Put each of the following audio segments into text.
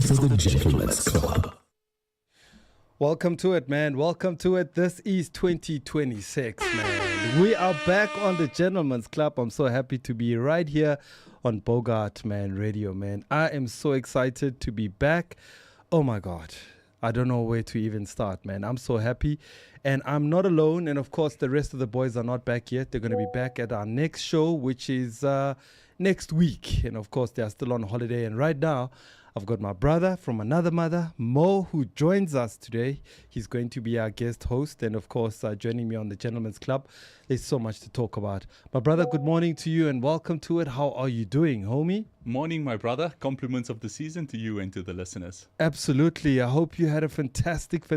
for the Gentleman's Club. Welcome to it, man. Welcome to it. This is 2026, man. We are back on the Gentleman's Club. I'm so happy to be right here on Bogart, man, radio, man. I am so excited to be back. Oh, my God. I don't know where to even start, man. I'm so happy. And I'm not alone. And, of course, the rest of the boys are not back yet. They're going to be back at our next show, which is next week. And, of course, they are still on holiday. And right now, I've got my brother from another mother, Mo, who joins us today. He's going to be our guest host and, of course, joining me on the Gentleman's Club. There's so much to talk about. My brother, good morning to you and welcome to it. How are you doing, homie? Morning, my brother. Compliments of the season to you and to the listeners. Absolutely. I hope you had a fantastic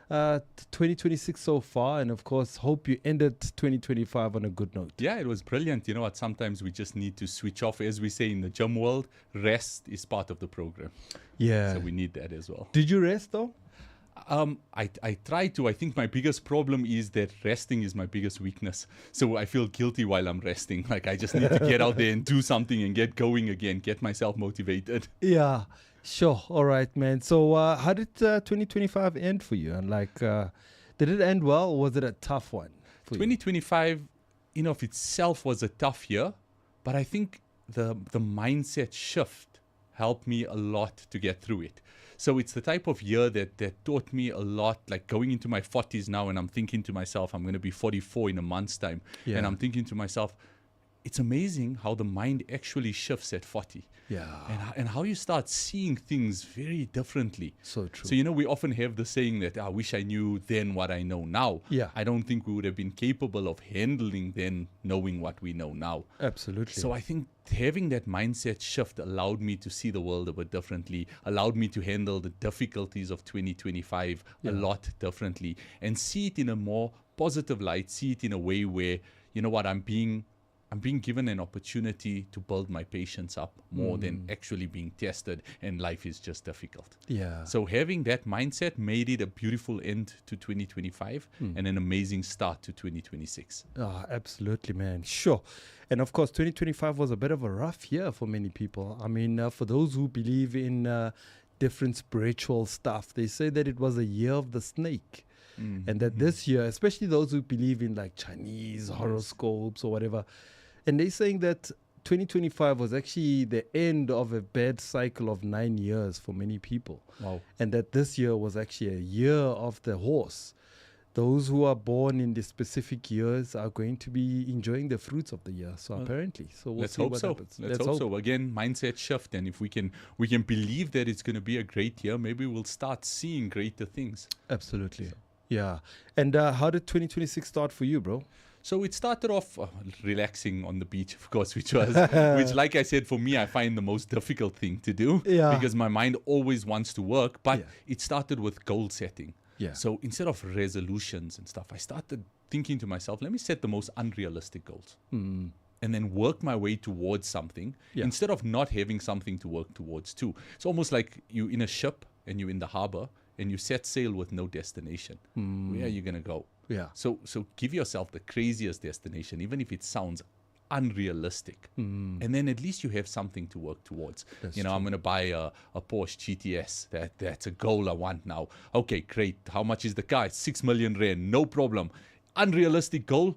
2026 so far, and of course hope you ended 2025 on a good note. Yeah, it was brilliant. You know what, sometimes we just need to switch off. As we say in the gym world, rest is part of the program. Yeah, so we need that as well. Did you rest though? I try to. I think my biggest problem is that resting is my biggest weakness. So I feel guilty while I'm resting. Like I just need to get out there and do something and get going again, get myself motivated. Yeah. Sure. All right, man. So how did 2025 end for you? And did it end well or was it a tough one for 2025, in of itself was a tough year, but I think the mindset shift helped me a lot to get through it. So it's the type of year that taught me a lot, like going into my 40s now, and I'm thinking to myself, I'm going to be 44 in a month's time. Yeah. And I'm thinking to myself, it's amazing how the mind actually shifts at 40. Yeah. And how you start seeing things very differently. So true. So, we often have the saying that I wish I knew then what I know now. Yeah. I don't think we would have been capable of handling then knowing what we know now. Absolutely. So I think having that mindset shift allowed me to see the world a bit differently, allowed me to handle the difficulties of 2025 a lot differently and see it in a more positive light, see it in a way where, I'm being given an opportunity to build my patience up more than actually being tested, and life is just difficult. Yeah. So having that mindset made it a beautiful end to 2025 and an amazing start to 2026. Oh, absolutely, man. Sure. And of course, 2025 was a bit of a rough year for many people. I mean, for those who believe in different spiritual stuff, they say that it was a year of the snake. And that this year, especially those who believe in like Chinese horoscopes or whatever, and they're saying that 2025 was actually the end of a bad cycle of 9 years for many people. Wow. And that this year was actually a year of the horse. Those who are born in the specific years are going to be enjoying the fruits of the year. So apparently, so let's hope so. Let's hope so. Again, mindset shift, and if we can believe that it's going to be a great year, maybe we'll start seeing greater things. Absolutely. So. Yeah. And how did 2026 start for you, bro? So it started off relaxing on the beach, of course, which, like I said, for me, I find the most difficult thing to do because my mind always wants to work. But it started with goal setting. Yeah. So instead of resolutions and stuff, I started thinking to myself, let me set the most unrealistic goals and then work my way towards something instead of not having something to work towards too. It's almost like you in a ship and you're in the harbor and you set sail with no destination. Where are you going to go? Yeah. So give yourself the craziest destination, even if it sounds unrealistic. And then at least you have something to work towards. That's true. I'm going to buy a Porsche GTS. That's a goal I want now. Okay, great. How much is the car? It's 6 million rand. No problem. Unrealistic goal.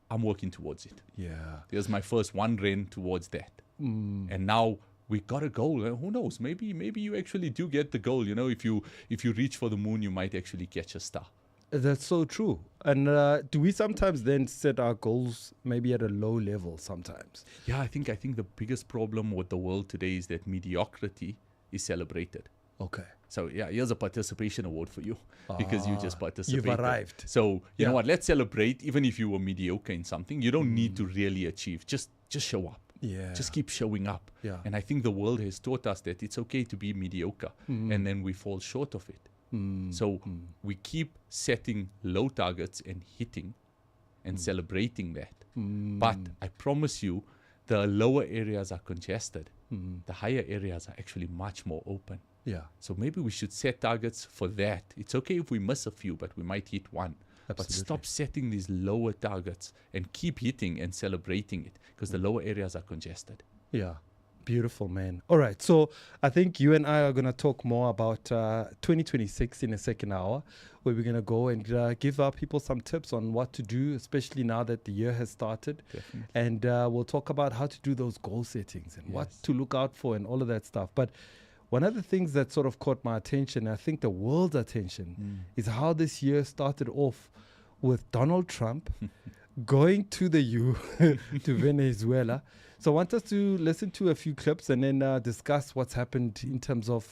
I'm working towards it. Yeah. There's my first 1 rand towards that. And now we got a goal. Who knows? Maybe you actually do get the goal. If you reach for the moon, you might actually catch a star. That's so true. And do we sometimes then set our goals maybe at a low level sometimes? Yeah, I think the biggest problem with the world today is that mediocrity is celebrated. Okay. So here's a participation award for you because you just participated. You've arrived. So you know what? Let's celebrate. Even if you were mediocre in something, you don't need to really achieve. Just show up. Yeah. Just keep showing up. Yeah. And I think the world has taught us that it's okay to be mediocre, and then we fall short of it. So we keep setting low targets and hitting and celebrating that. But I promise you, the lower areas are congested. The higher areas are actually much more open. Yeah. So maybe we should set targets for that. It's okay if we miss a few, but we might hit one. Absolutely. But stop setting these lower targets and keep hitting and celebrating it because the lower areas are congested. Yeah. Beautiful, man. All right. So I think you and I are going to talk more about 2026 in a second hour, where we're going to go and give our people some tips on what to do, especially now that the year has started. Definitely. And we'll talk about how to do those goal settings and what to look out for and all of that stuff. But one of the things that sort of caught my attention, I think the world's attention, is how this year started off with Donald Trump going to to Venezuela. So I want us to listen to a few clips and then discuss what's happened in terms of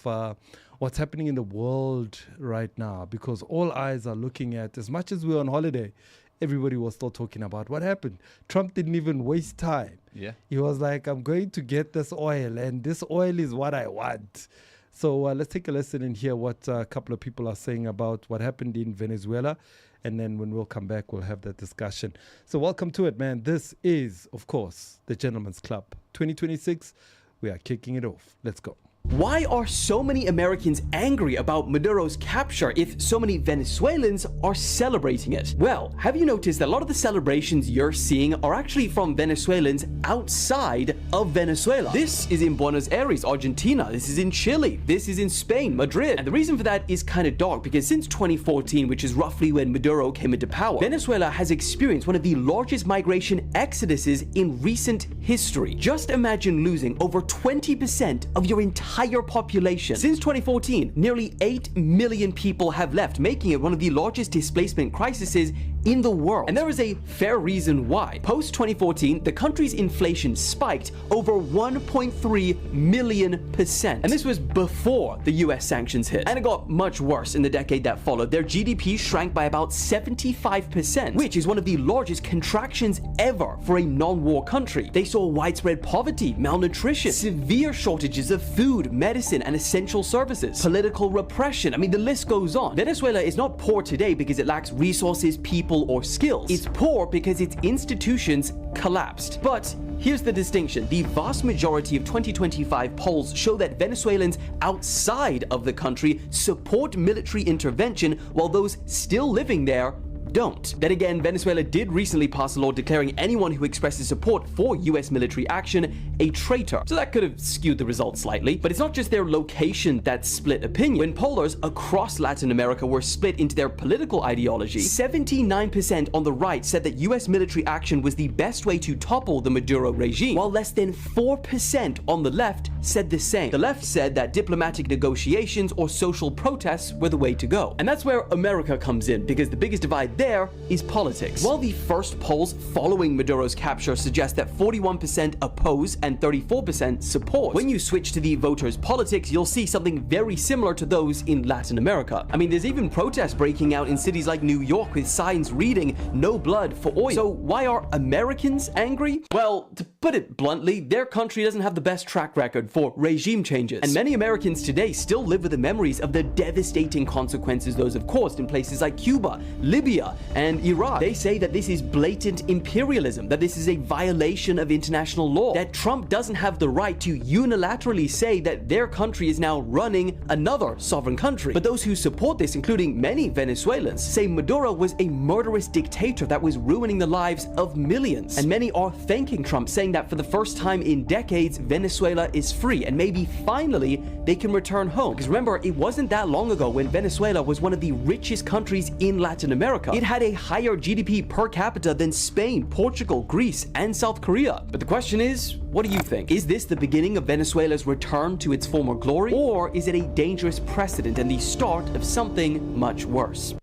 what's happening in the world right now, because all eyes are looking at, as much as we're on holiday, everybody was still talking about what happened. Trump didn't even waste time. Yeah. He was like, I'm going to get this oil, and this oil is what I want. So let's take a listen and hear what a couple of people are saying about what happened in Venezuela. And then when we'll come back, we'll have that discussion. So welcome to it, man. This is, of course, the Gentleman's Club 2026. We are kicking it off. Let's go. Why are so many Americans angry about Maduro's capture if so many Venezuelans are celebrating it? Well, have you noticed that a lot of the celebrations you're seeing are actually from Venezuelans outside of Venezuela? This is in Buenos Aires, Argentina. This is in Chile. This is in Spain, Madrid. And the reason for that is kind of dark, because since 2014, which is roughly when Maduro came into power, Venezuela has experienced one of the largest migration exoduses in recent history. Just imagine losing over 20% of your entire population. Since 2014, nearly 8 million people have left, making it one of the largest displacement crises in the world. And there is a fair reason why. Post-2014, the country's inflation spiked over 1.3 million%. And this was before the US sanctions hit. And it got much worse in the decade that followed. Their GDP shrank by about 75%, which is one of the largest contractions ever for a non-war country. They saw widespread poverty, malnutrition, severe shortages of food, medicine, and essential services, political repression. I mean, the list goes on. Venezuela is not poor today because it lacks resources, people, or skills. It's poor because its institutions collapsed. But here's the distinction. The vast majority of 2025 polls show that Venezuelans outside of the country support military intervention, while those still living there don't. Then again, Venezuela did recently pass a law declaring anyone who expresses support for US military action a traitor. So that could have skewed the results slightly. But it's not just their location that split opinion. When pollers across Latin America were split into their political ideology, 79% on the right said that US military action was the best way to topple the Maduro regime, while less than 4% on the left said the same. The left said that diplomatic negotiations or social protests were the way to go. And that's where America comes in, because the biggest divide there is politics. While the first polls following Maduro's capture suggest that 41% oppose and 34% support, when you switch to the voters' politics, you'll see something very similar to those in Latin America. I mean, there's even protests breaking out in cities like New York with signs reading "No blood for oil." So why are Americans angry? Well, to put it bluntly, their country doesn't have the best track record for regime changes. And many Americans today still live with the memories of the devastating consequences those have caused in places like Cuba, Libya, and Iraq. They say that this is blatant imperialism, that this is a violation of international law, that Trump doesn't have the right to unilaterally say that their country is now running another sovereign country. But those who support this, including many Venezuelans, say Maduro was a murderous dictator that was ruining the lives of millions. And many are thanking Trump, saying that for the first time in decades, Venezuela is free, and maybe finally they can return home. Because remember, it wasn't that long ago when Venezuela was one of the richest countries in Latin America. It had a higher GDP per capita than Spain, Portugal, Greece, and South Korea. But the question is, what do you think? Is this the beginning of Venezuela's return to its former glory? Or is it a dangerous precedent and the start of something much worse?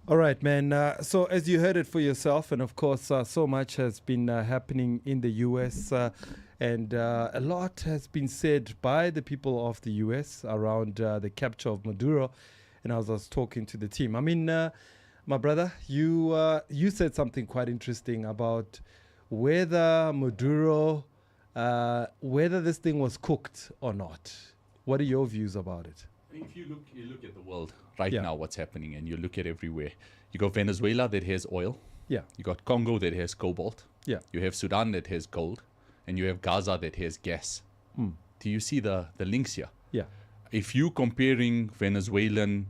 All right, man. So as you heard it for yourself, and of course, so much has been happening in the U.S., and a lot has been said by the people of the U.S. around the capture of Maduro. And as I was talking to the team, I mean, my brother, you said something quite interesting about whether Maduro, whether this thing was cooked or not. What are your views about it? If you look at the world right now, what's happening, and you look at everywhere. You got Venezuela that has oil. Yeah. You got Congo that has cobalt. Yeah. You have Sudan that has gold, and you have Gaza that has gas. Do you see the links here? Yeah. If you comparing Venezuelan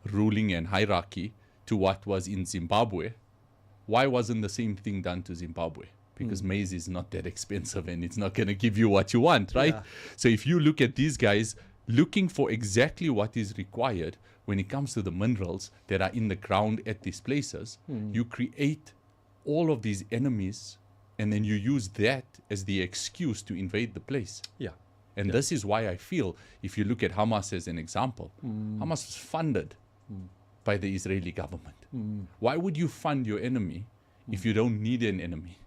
ruling and hierarchy to what was in Zimbabwe, why wasn't the same thing done to Zimbabwe? because maize is not that expensive and it's not going to give you what you want, right? So if you look at these guys looking for exactly what is required when it comes to the minerals that are in the ground at these places, you create all of these enemies and then you use that as the excuse to invade the place. And this is why I feel, if you look at Hamas as an example, Hamas was funded by the Israeli government. Why would you fund your enemy if you don't need an enemy?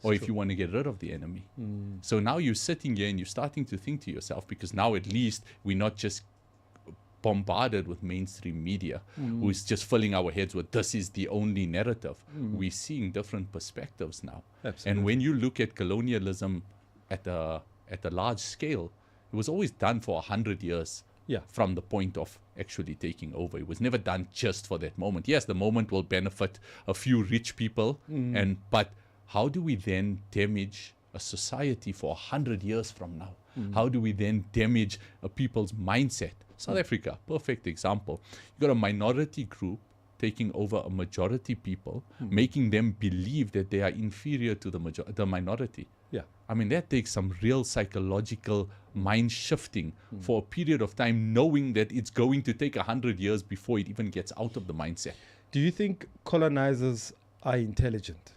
Or if you want to get rid of the enemy? So now you're sitting here and you're starting to think to yourself, because now at least we're not just bombarded with mainstream media who's just filling our heads with this is the only narrative. We're seeing different perspectives now. And when you look at colonialism at a large scale, it was always done for 100 years from the point of actually taking over. It was never done just for that moment. Yes, the moment will benefit a few rich people, but how do we then damage a society for 100 years from now? How do we then damage a people's mindset? South Africa, perfect example. You got a minority group taking over a majority people, making them believe that they are inferior to the minority. I mean, that takes some real psychological mind shifting for a period of time, knowing that it's going to take 100 years before it even gets out of the mindset. Do you think colonizers are intelligent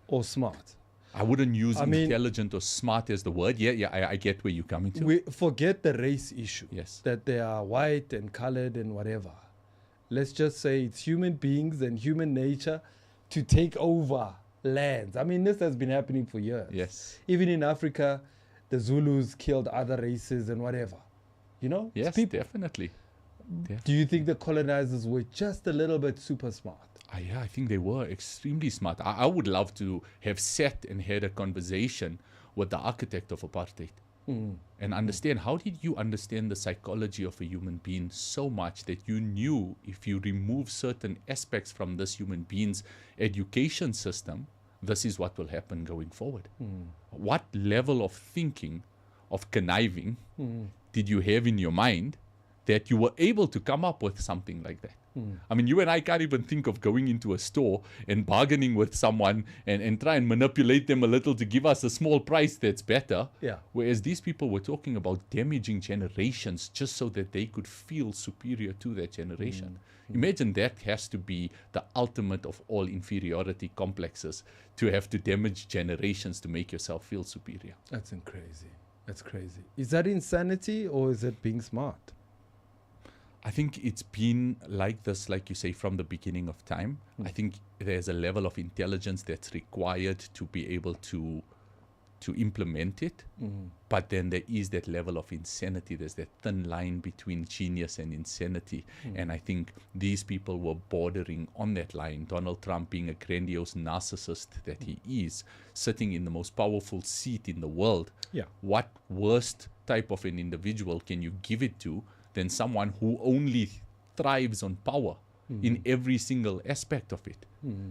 or smart? I wouldn't use intelligent or smart as the word. I get where you're coming to. We forget the race issue. Yes. That they are white and colored and whatever. Let's just say it's human beings and human nature to take over lands. I mean, this has been happening for years. Yes. Even in Africa, the Zulus killed other races and whatever. You know? Yes, definitely. Do you think the colonizers were just a little bit super smart? Yeah, I think they were extremely smart. I would love to have sat and had a conversation with the architect of apartheid and understand, how did you understand the psychology of a human being so much that you knew if you remove certain aspects from this human being's education system, this is what will happen going forward? What level of thinking, of conniving, did you have in your mind that you were able to come up with something like that? I mean, you and I can't even think of going into a store and bargaining with someone and try and manipulate them a little to give us a small price that's better. Whereas these people were talking about damaging generations just so that they could feel superior to that generation. Imagine that has to be the ultimate of all inferiority complexes, to have to damage generations to make yourself feel superior. That's crazy. That's crazy. Is that insanity or is it being smart? I think it's been like this, like you say, from the beginning of time. I think there's a level of intelligence that's required to be able to implement it. But then there is that level of insanity. There's that thin line between genius and insanity. And I think these people were bordering on that line. Donald Trump, being a grandiose narcissist that he is, sitting in the most powerful seat in the world. What worst type of an individual can you give it to than someone who only thrives on power in every single aspect of it?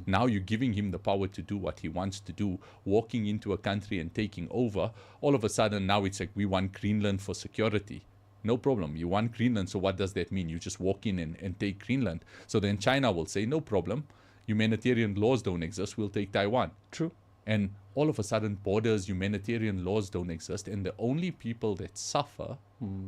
Now you're giving him the power to do what he wants to do, walking into a country and taking over. All of a sudden now it's like, we want Greenland for security. No problem. You want Greenland, so what does that mean? You just walk in and take Greenland. So then China will say, no problem. Humanitarian laws don't exist. We'll take Taiwan. True. And all of a sudden, borders, humanitarian laws don't exist. And the only people that suffer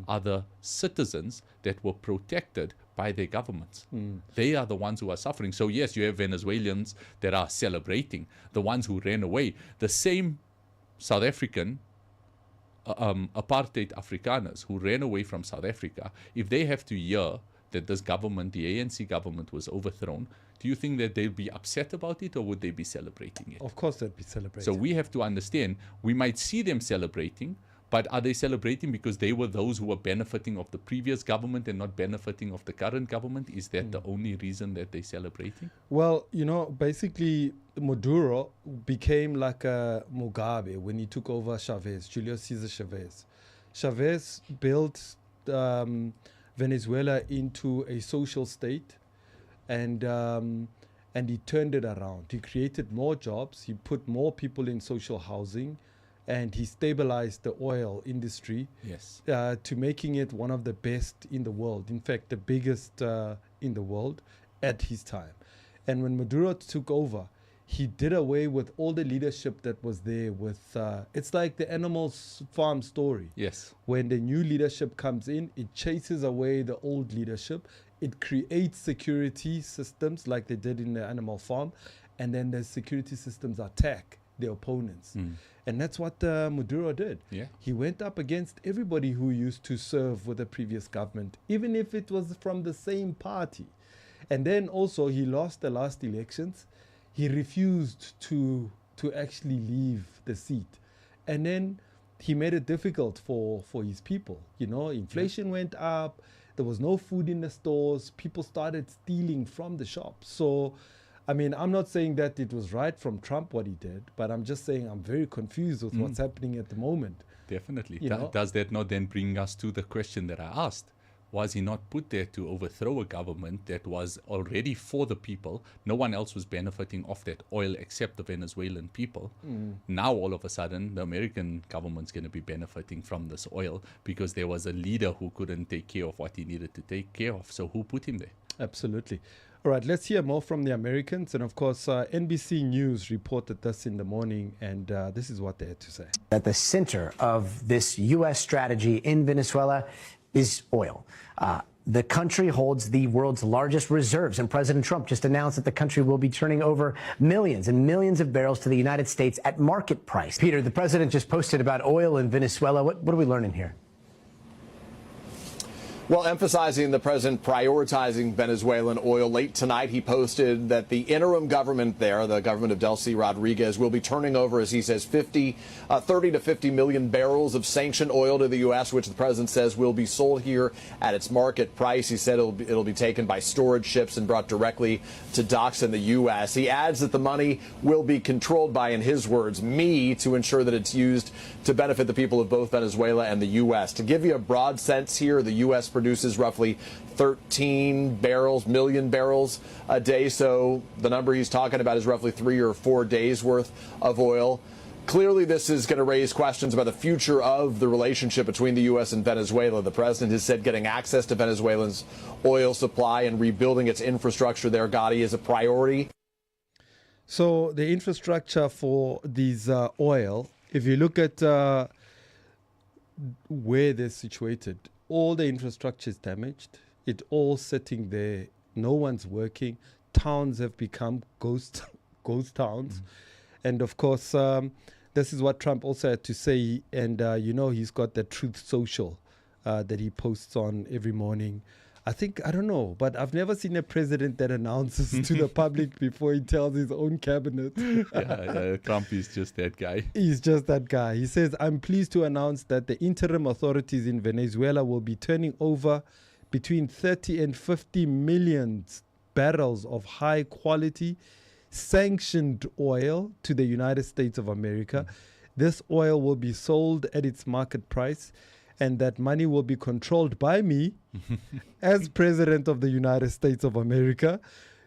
are the citizens that were protected by their governments. They are the ones who are suffering. So yes, you have Venezuelans that are celebrating, the ones who ran away. The same South African apartheid Afrikaners who ran away from South Africa, if they have to hear that this government, the ANC government, was overthrown, do you think that they'll be upset about it, or would they be celebrating it? Of course they'd be celebrating. So we have to understand, we might see them celebrating, but are they celebrating because they were those who were benefiting of the previous government and not benefiting of the current government? Is that the only reason that they're celebrating? Well, you know, basically Maduro became like a Mugabe when he took over Chavez, Julio Cesar Chavez. Chavez built Venezuela into a social state, and he turned it around. He created more jobs. He put more people in social housing, and he stabilized the oil industry. Yes. To making it one of the best in the world. In fact, the biggest in the world at his time. And when Maduro took over, he did away with all the leadership that was there with, it's like the animals farm story. Yes. When the new leadership comes in, it chases away the old leadership. It creates security systems like they did in the animal farm. And then the security systems attack the opponents. And that's what Maduro did. Yeah. He went up against everybody who used to serve with the previous government, even if it was from the same party. And then also he lost the last elections. He refused to actually leave the seat. And then he made it difficult for his people. You know, inflation went up. There was no food in the stores. People started stealing from the shops. So, I mean, I'm not saying that it was right from Trump what he did, but I'm just saying I'm very confused with what's happening at the moment. Definitely. You know? Does that not then bring us to the question that I asked? Was he not put there to overthrow a government that was already for the people? No one else was benefiting off that oil except the Venezuelan people. Now, all of a sudden, the American government's going to be benefiting from this oil because there was a leader who couldn't take care of what he needed to take care of. So who put him there? Absolutely. All right, let's hear more from the Americans. And of course, NBC News reported this in the morning, and this is what they had to say. At the center of this U.S. strategy in Venezuela is oil. The country holds the world's largest reserves, and President Trump just announced that the country will be turning over millions and millions of barrels to the United States at market price. Peter, the president just posted about oil in Venezuela. What are we learning here? Well, emphasizing the president prioritizing Venezuelan oil, late tonight he posted that the interim government there, the government of Delcy Rodriguez, will be turning over, as he says, 30 to 50 million barrels of sanctioned oil to the U.S., which the president says will be sold here at its market price. He said it'll be taken by storage ships and brought directly to docks in the U.S. He adds that the money will be controlled by, in his words, me, to ensure that it's used to benefit the people of both Venezuela and the U.S. To give you a broad sense here, the U.S. produces roughly 13 million barrels a day. So the number he's talking about is roughly 3 or 4 days worth of oil. Clearly, this is going to raise questions about the future of the relationship between the U.S. and Venezuela. The president has said getting access to Venezuela's oil supply and rebuilding its infrastructure there, Gotti, is a priority. So the infrastructure for these oil, if you look at where they're situated, all the infrastructure is damaged. It's all sitting there. No one's working. Towns have become ghost towns. And of course, this is what Trump also had to say. And, he's got that Truth Social that he posts on every morning. I don't know, but I've never seen a president that announces to the public before he tells his own cabinet. Trump is just that guy. He's just that guy. He says, I'm pleased to announce that the interim authorities in Venezuela will be turning over between 30 and 50 million barrels of high quality sanctioned oil to the United States of America. This oil will be sold at its market price, and that money will be controlled by me as President of the United States of America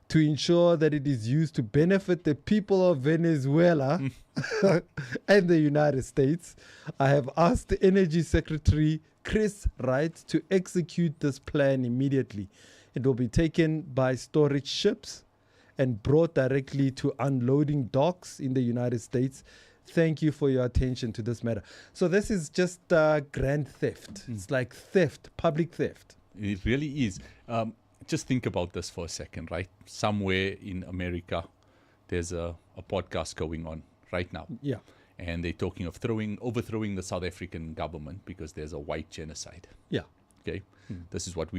to ensure that it is used to benefit the people of Venezuela and the United States. I have asked the Energy Secretary Chris Wright to execute this plan immediately. It will be taken by storage ships and brought directly to unloading docks in the United States. Thank you for your attention to this matter. So this is just grand theft. It's like theft, public theft. It really is. Just think about this for a second, right? Somewhere in America, there's a podcast going on right now. Yeah. And they're talking of overthrowing the South African government because there's a white genocide. Yeah. Okay. This is what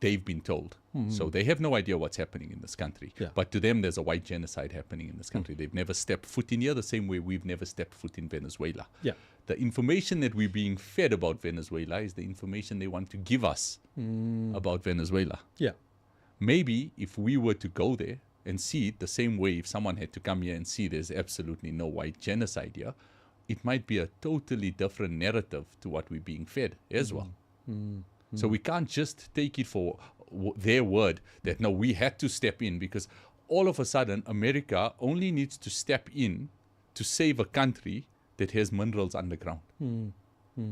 they've been told. So they have no idea what's happening in this country. Yeah. But to them, there's a white genocide happening in this country. They've never stepped foot in here the same way we've never stepped foot in Venezuela. Yeah. The information that we're being fed about Venezuela is the information they want to give us about Venezuela. Yeah. Maybe if we were to go there and see it the same way, if someone had to come here and see there's absolutely no white genocide here, it might be a totally different narrative to what we're being fed as well. So we can't just take it for their word that, no, we had to step in, because all of a sudden America only needs to step in to save a country that has minerals underground.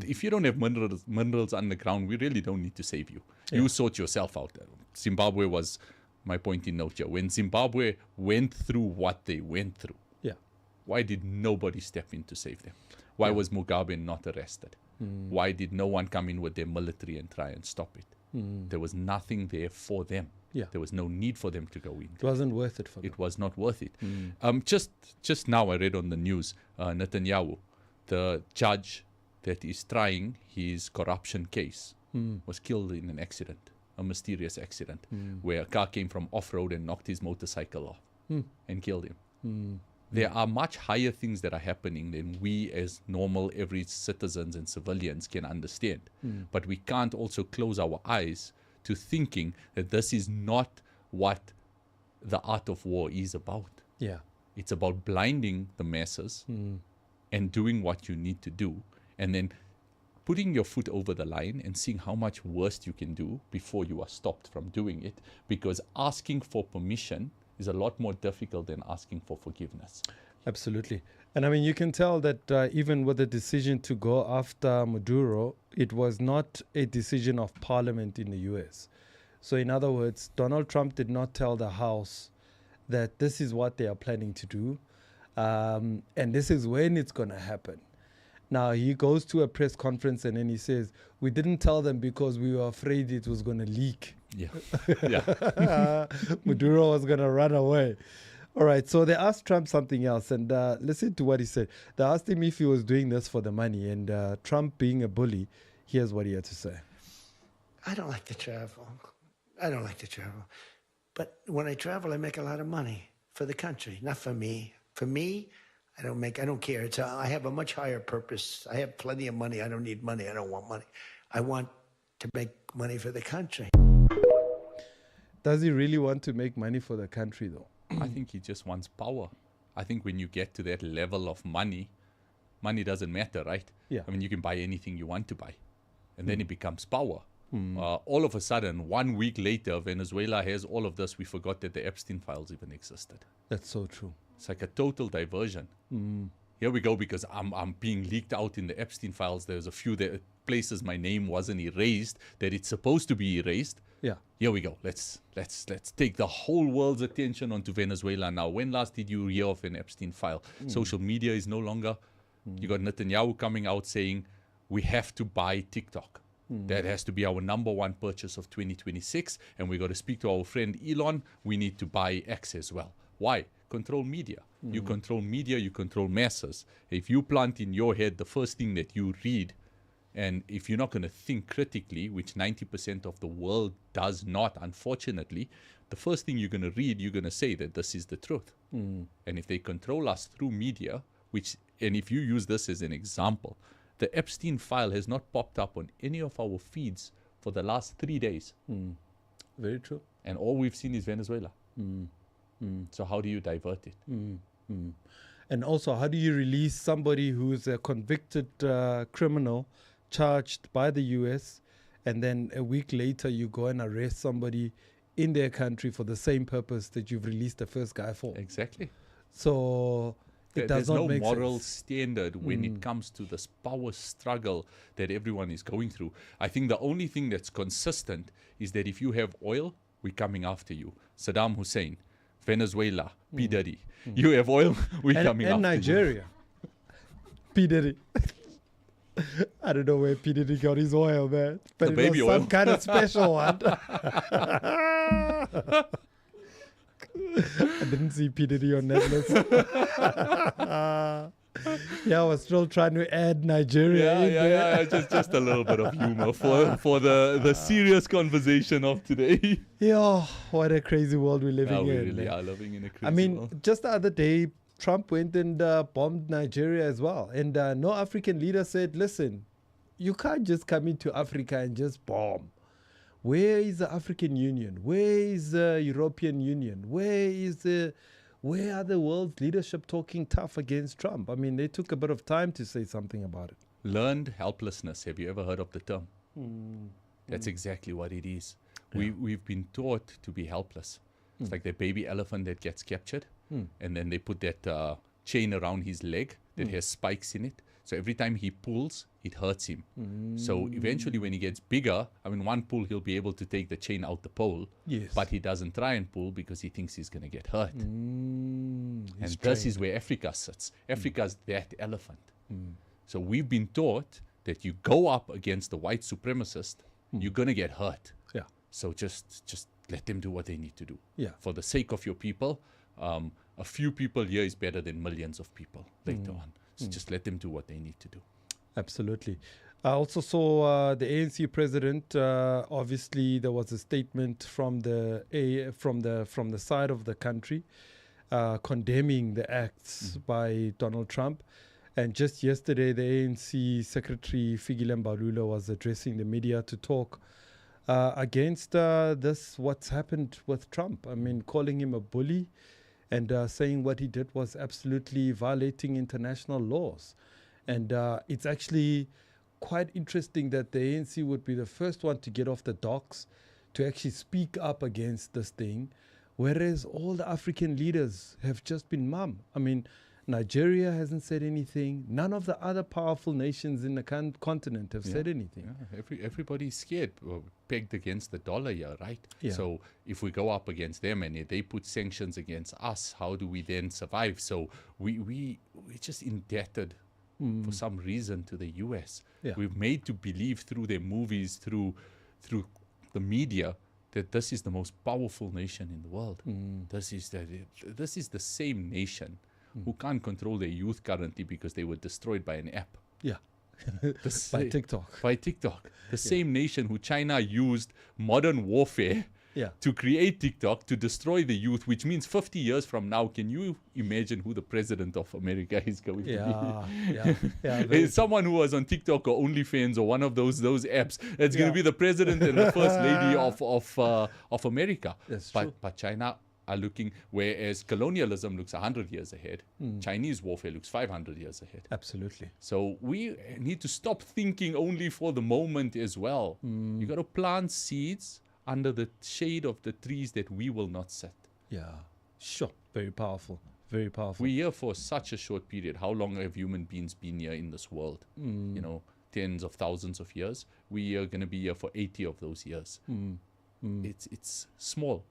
If you don't have minerals underground, we really don't need to save you. You sort yourself out. Zimbabwe was my point in note here. When Zimbabwe went through what they went through, why did nobody step in to save them? Why was Mugabe not arrested? Why did no one come in with their military and try and stop it? There was nothing there for them. There was no need for them to go in. It wasn't worth it for them. It was not worth it. Just now I read on the news, Netanyahu, the judge that is trying his corruption case, was killed in an accident, a mysterious accident, where a car came from off-road and knocked his motorcycle off and killed him. There are much higher things that are happening than we as normal, every citizens and civilians can understand. But we can't also close our eyes to thinking that this is not what the art of war is about. It's about blinding the masses and doing what you need to do, and then putting your foot over the line and seeing how much worse you can do before you are stopped from doing it, because asking for permission is a lot more difficult than asking for forgiveness. Absolutely. And I mean, you can tell that even with the decision to go after Maduro, it was not a decision of parliament in the US. So in other words, Donald Trump did not tell the House that this is what they are planning to do, and this is when it's going to happen. Now, he goes to a press conference and then he says, we didn't tell them because we were afraid it was going to leak. Maduro was going to run away. All right, so they asked Trump something else, and listen to what he said. They asked him if he was doing this for the money, and Trump, being a bully, here's what he had to say. I don't like to travel. But when I travel, I make a lot of money for the country, not for me. For me, I don't care. I have a much higher purpose. I have plenty of money. I don't need money. I don't want money. I want to make money for the country. Does he really want to make money for the country, though? I think he just wants power. I think when you get to that level of money, money doesn't matter, right? I mean, you can buy anything you want to buy, and then it becomes power. All of a sudden, 1 week later, Venezuela has all of this. We forgot that the Epstein files even existed. That's so true. It's like a total diversion. Here we go, because I'm being leaked out in the Epstein files. There's a few places my name wasn't erased that it's supposed to be erased. Here we go. Let's take the whole world's attention onto Venezuela now. When last did you hear of an Epstein file? Social media is no longer. You got Netanyahu coming out saying we have to buy TikTok. That has to be our number one purchase of 2026. And we got to speak to our friend Elon. We need to buy X as well. Why? Control media. You control media, you control masses. If you plant in your head the first thing that you read, and if you're not going to think critically, which 90% of the world does not, unfortunately, the first thing you're going to read, you're going to say that this is the truth. And if they control us through media, and if you use this as an example, the Epstein file has not popped up on any of our feeds for the last 3 days. Very true. And all we've seen is Venezuela. So how do you divert it? And also, how do you release somebody who's a convicted criminal charged by the US, and then a week later you go and arrest somebody in their country for the same purpose that you've released the first guy for? Exactly. So there's no moral standard when it comes to this power struggle that everyone is going through. I think the only thing that's consistent is that if you have oil, we're coming after you. Saddam Hussein, Venezuela, P. Diddy. You have oil, we're coming after Nigeria. P. Diddy. I don't know where P. Diddy got his oil, man. But the it baby was oil. Some kind of special one. I didn't see P. Diddy on that list. I was still trying to add Nigeria in there. Just a little bit of humor for the serious conversation of today. What a crazy world we're living in. We really are living in a crazy world. Just the other day, Trump went and bombed Nigeria as well. And no African leader said, listen, you can't just come into Africa and just bomb. Where is the African Union? Where is the European Union? Where are the world's leadership talking tough against Trump? I mean, they took a bit of time to say something about it. Learned helplessness. Have you ever heard of the term? That's exactly what it is. We've been taught to be helpless. It's like the baby elephant that gets captured, and then they put that chain around his leg that has spikes in it. So every time he pulls, it hurts him. So eventually when he gets bigger, I mean, one pull, he'll be able to take the chain out the pole. Yes. But he doesn't try and pull because he thinks he's going to get hurt. And He's this trained. is where Africa sits. Africa's that elephant. So we've been taught that you go up against the white supremacist, you're going to get hurt. Yeah. So just let them do what they need to do. Yeah. For the sake of your people, a few people here is better than millions of people later on. So just let them do what they need to do. Absolutely. I also saw the ANC president. Obviously, there was a statement from the side of the country condemning the acts by Donald Trump. And just yesterday, the ANC Secretary Fikile Mbalula was addressing the media to talk against what's happened with Trump. I mean, calling him a bully and saying what he did was absolutely violating international laws. And it's actually quite interesting that the ANC would be the first one to get off the docks to actually speak up against this thing, whereas all the African leaders have just been mum. I mean, Nigeria hasn't said anything. None of the other powerful nations in the continent have said anything. Yeah, everybody's scared, pegged against the dollar here, right? Yeah. So if we go up against them and they put sanctions against us, how do we then survive? So we're just indebted for some reason to the US. Yeah. We're made to believe through their movies, through the media, that this is the most powerful nation in the world. This is the same nation who can't control their youth currently because they were destroyed by an app. Yeah. By TikTok. By TikTok. The same nation who China used modern warfare to create TikTok to destroy the youth, which means 50 years from now, can you imagine who the president of America is going to be? It's someone who was on TikTok or OnlyFans or one of those apps. It's going to be the president and the first lady of America. That's true. But China are looking, whereas colonialism looks 100 years ahead, Chinese warfare looks 500 years ahead. Absolutely. So we need to stop thinking only for the moment as well. You got to plant seeds under the shade of the trees that we will not sit. Yeah, sure. Very powerful. Very powerful. We're here for such a short period. How long have human beings been here in this world? You know, tens of thousands of years. We are going to be here for 80 of those years. It's small.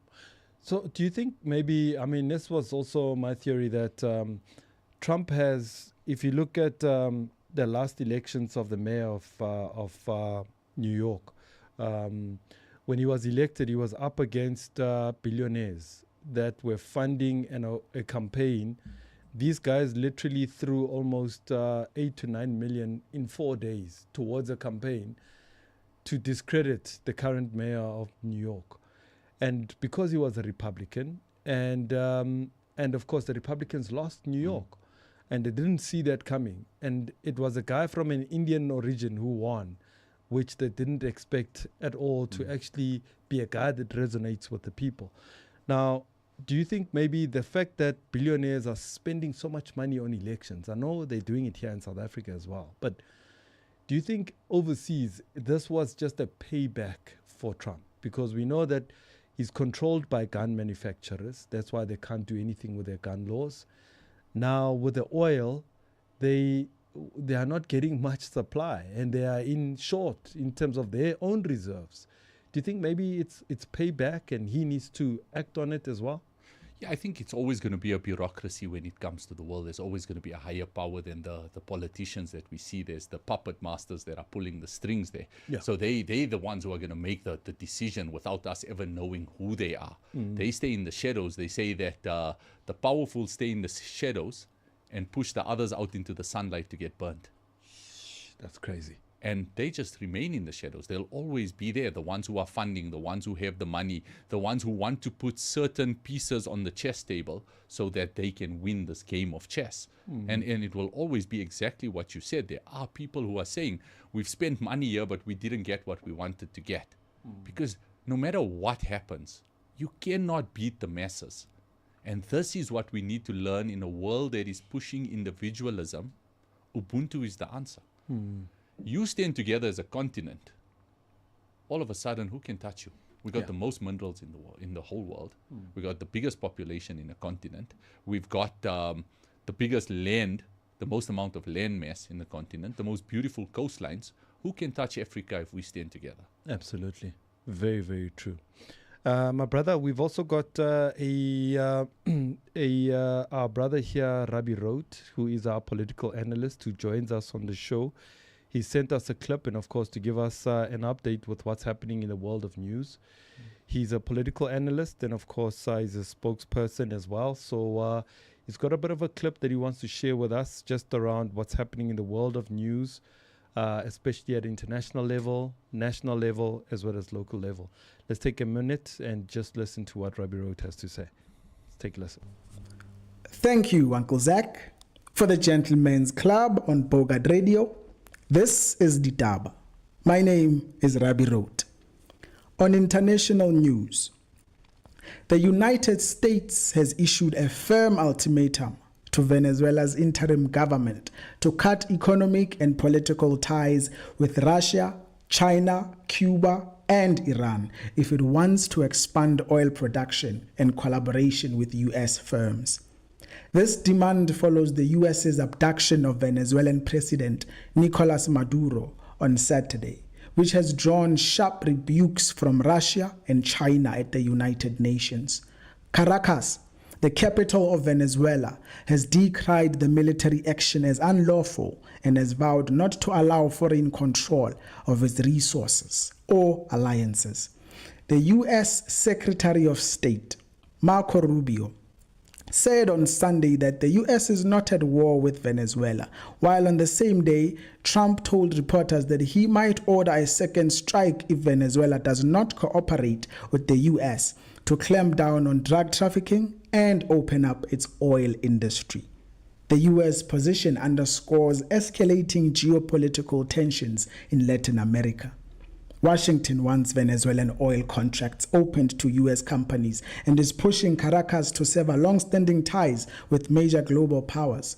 So do you think maybe, I mean, this was also my theory that Trump has, if you look at the last elections of the mayor of New York, when he was elected, he was up against billionaires that were funding a campaign. These guys literally threw almost 8 to 9 million in 4 days towards a campaign to discredit the current mayor of New York. And because he was a Republican, and of course the Republicans lost New York, and they didn't see that coming. And it was a guy from an Indian origin who won, which they didn't expect at all to actually be a guy that resonates with the people. Now, do you think maybe the fact that billionaires are spending so much money on elections, I know they're doing it here in South Africa as well, but do you think overseas this was just a payback for Trump? Because we know that he's controlled by gun manufacturers. That's why they can't do anything with their gun laws. Now, with the oil, they are not getting much supply, and they are in short in terms of their own reserves. Do you think maybe it's payback and he needs to act on it as well? Yeah, I think it's always going to be a bureaucracy when it comes to the world. There's always going to be a higher power than the politicians that we see. There's the puppet masters that are pulling the strings there. Yeah. So they're the ones who are going to make the decision without us ever knowing who they are. They stay in the shadows. They say that the powerful stay in the shadows and push the others out into the sunlight to get burnt. That's crazy. And they just remain in the shadows. They'll always be there. The ones who are funding, the ones who have the money, the ones who want to put certain pieces on the chess table so that they can win this game of chess. And it will always be exactly what you said. There are people who are saying, we've spent money here, but we didn't get what we wanted to get. Because no matter what happens, you cannot beat the masses. And this is what we need to learn in a world that is pushing individualism. Ubuntu is the answer. You stand together as a continent, all of a sudden, who can touch you? We got the most minerals in the whole world. We got the biggest population in a continent. We've got the biggest land the most amount of land mass in the continent, the most beautiful coastlines. Who can touch Africa if we stand together? Absolutely. Very, very true. My brother, we've also got our brother here, Rabbi Roat, who is our political analyst, who joins us on the show. He sent us a clip and, of course, to give us an update with what's happening in the world of news. He's a political analyst and, of course, he's a spokesperson as well. So he's got a bit of a clip that he wants to share with us just around what's happening in the world of news, especially at international level, national level, as well as local level. Let's take a minute and just listen to what Rabbi Roat has to say. Let's take a listen. Thank you, Uncle Zach, for the Gentlemen's Club on Bogart Radio. This is Ditaba. My name is Rabbi Roat. On international news, the United States has issued a firm ultimatum to Venezuela's interim government to cut economic and political ties with Russia, China, Cuba, and Iran if it wants to expand oil production in collaboration with U.S. firms. This demand follows the U.S.'s abduction of Venezuelan President Nicolas Maduro on Saturday, which has drawn sharp rebukes from Russia and China at the United Nations. Caracas, the capital of Venezuela, has decried the military action as unlawful and has vowed not to allow foreign control of its resources or alliances. The U.S. Secretary of State, Marco Rubio, said on Sunday that the U.S. is not at war with Venezuela, while on the same day, Trump told reporters that he might order a second strike if Venezuela does not cooperate with the U.S. to clamp down on drug trafficking and open up its oil industry. The U.S. position underscores escalating geopolitical tensions in Latin America. Washington wants Venezuelan oil contracts opened to U.S. companies and is pushing Caracas to sever long-standing ties with major global powers,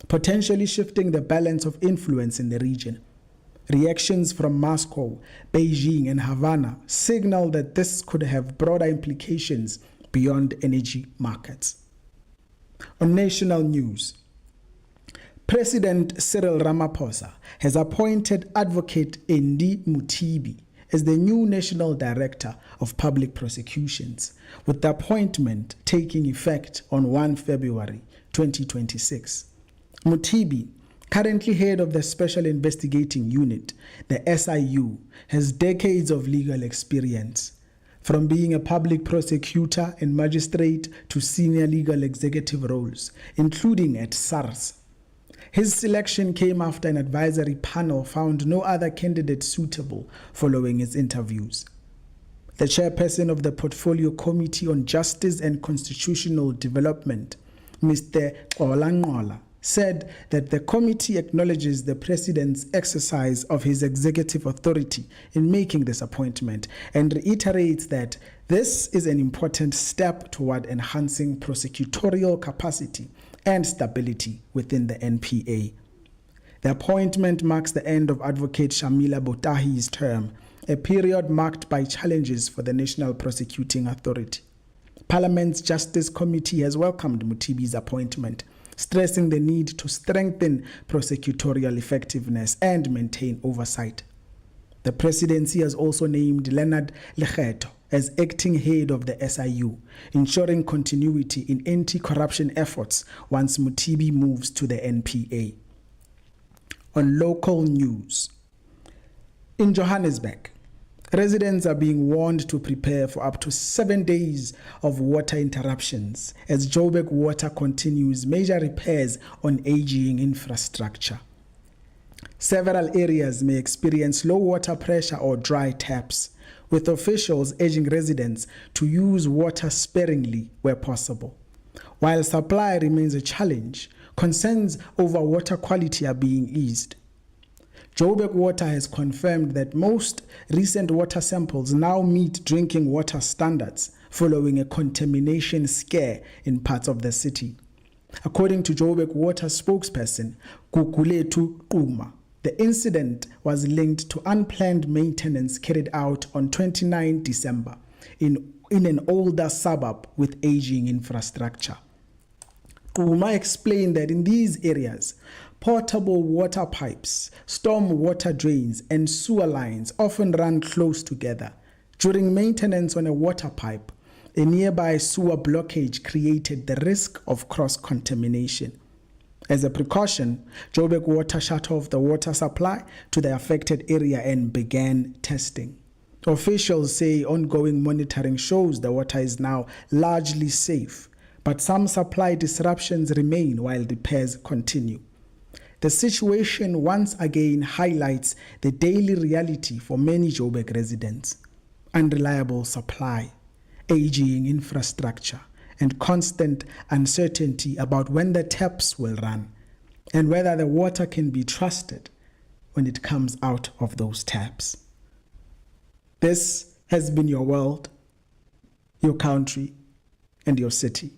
potentially shifting the balance of influence in the region. Reactions from Moscow, Beijing, and Havana signal that this could have broader implications beyond energy markets. On national news, President Cyril Ramaphosa has appointed Advocate Endi Mutibi as the new National Director of Public Prosecutions, with the appointment taking effect on 1 February 2026. Mutibi, currently head of the Special Investigating Unit, the SIU, has decades of legal experience, from being a public prosecutor and magistrate to senior legal executive roles, including at SARS. His selection came after an advisory panel found no other candidate suitable following his interviews. The chairperson of the Portfolio Committee on Justice and Constitutional Development, Mr. Olangola, said that the committee acknowledges the president's exercise of his executive authority in making this appointment and reiterates that this is an important step toward enhancing prosecutorial capacity and stability within the NPA. The appointment marks the end of Advocate Shamila Botahi's term, a period marked by challenges for the National Prosecuting Authority. Parliament's Justice Committee has welcomed Mutibi's appointment, stressing the need to strengthen prosecutorial effectiveness and maintain oversight. The presidency has also named Leonard Lekgetho as acting head of the SIU, ensuring continuity in anti-corruption efforts once Mutibi moves to the NPA. On local news, in Johannesburg, residents are being warned to prepare for up to 7 days of water interruptions as Joburg Water continues major repairs on aging infrastructure. Several areas may experience low water pressure or dry taps, with officials urging residents to use water sparingly where possible. While supply remains a challenge, concerns over water quality are being eased. Joburg Water has confirmed that most recent water samples now meet drinking water standards following a contamination scare in parts of the city. According to Joburg Water spokesperson Guguletu Quma, the incident was linked to unplanned maintenance carried out on 29 December in an older suburb with aging infrastructure. Quma explained that in these areas, Portable water pipes, storm water drains, and sewer lines often run close together. During maintenance on a water pipe, a nearby sewer blockage created the risk of cross-contamination. As a precaution, Joburg Water shut off the water supply to the affected area and began testing. Officials say ongoing monitoring shows the water is now largely safe, but some supply disruptions remain while repairs continue. The situation once again highlights the daily reality for many Joburg residents: unreliable supply, aging infrastructure, and constant uncertainty about when the taps will run and whether the water can be trusted when it comes out of those taps. This has been your world, your country, and your city.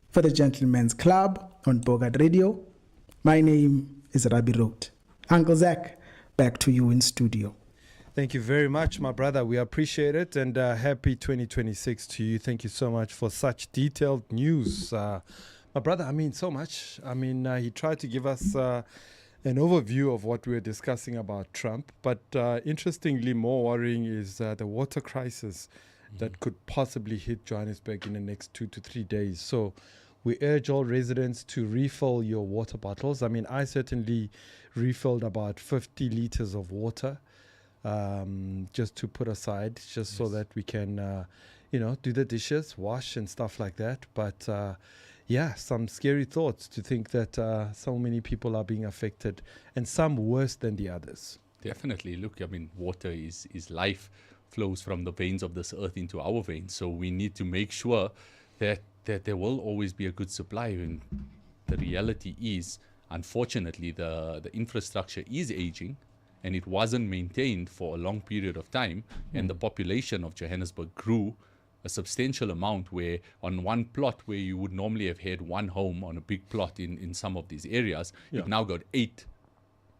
For the Gentleman's Club on Bogart Radio, my name is Rabbi Rote. Uncle Zach, back to you in studio. Thank you very much, my brother. We appreciate it, and happy 2026 to you. Thank you so much for such detailed news. My brother, I mean, so much. I mean, he tried to give us an overview of what we were discussing about Trump, but interestingly, more worrying is the water crisis that could possibly hit Johannesburg in the next 2 to 3 days. So we urge all residents to refill your water bottles. I mean, I certainly refilled about 50 liters of water just to put aside, just so that we can, do the dishes, wash and stuff like that. But some scary thoughts to think that so many people are being affected, and some worse than the others. Definitely. Look, I mean, water is life, flows from the veins of this earth into our veins. So we need to make sure that there will always be a good supply. And the reality is, unfortunately, the infrastructure is aging, and it wasn't maintained for a long period of time, and the population of Johannesburg grew a substantial amount, where on one plot where you would normally have had one home on a big plot in some of these areas, you've now got 8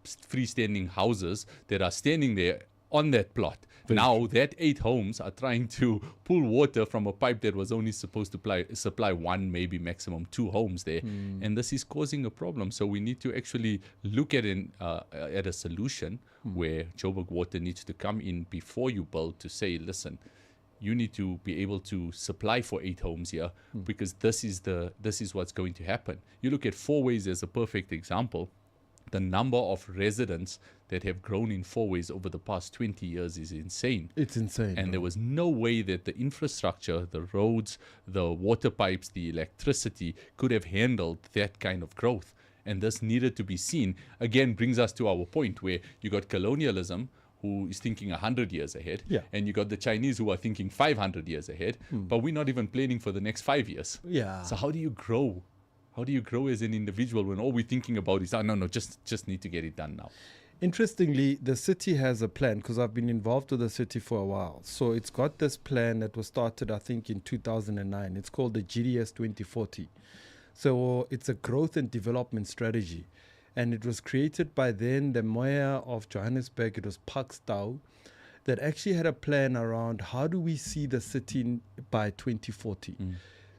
freestanding houses that are standing there on that plot. Now that 8 homes are trying to pull water from a pipe that was only supposed to supply 1, maybe maximum 2 homes there, and this is causing a problem. So we need to actually look at a solution where Joburg Water needs to come in before you build, to say, listen, you need to be able to supply for 8 homes here, because this is what's going to happen. You look at Fourways as a perfect example. The number of residents that have grown in Fourways over the past 20 years is insane. It's insane. And there was no way that the infrastructure, the roads, the water pipes, the electricity could have handled that kind of growth. And this needed to be seen. Again, brings us to our point where you got colonialism, who is thinking 100 years ahead, and you got the Chinese who are thinking 500 years ahead, but we're not even planning for the next 5 years. So how do you grow? How do you grow as an individual when all we're thinking about is, just need to get it done now? Interestingly, the city has a plan, because I've been involved with the city for a while. So it's got this plan that was started, I think, in 2009. It's called the GDS 2040. So it's a growth and development strategy. And it was created by then the mayor of Johannesburg, it was Park Stow, that actually had a plan around how do we see the city by 2040.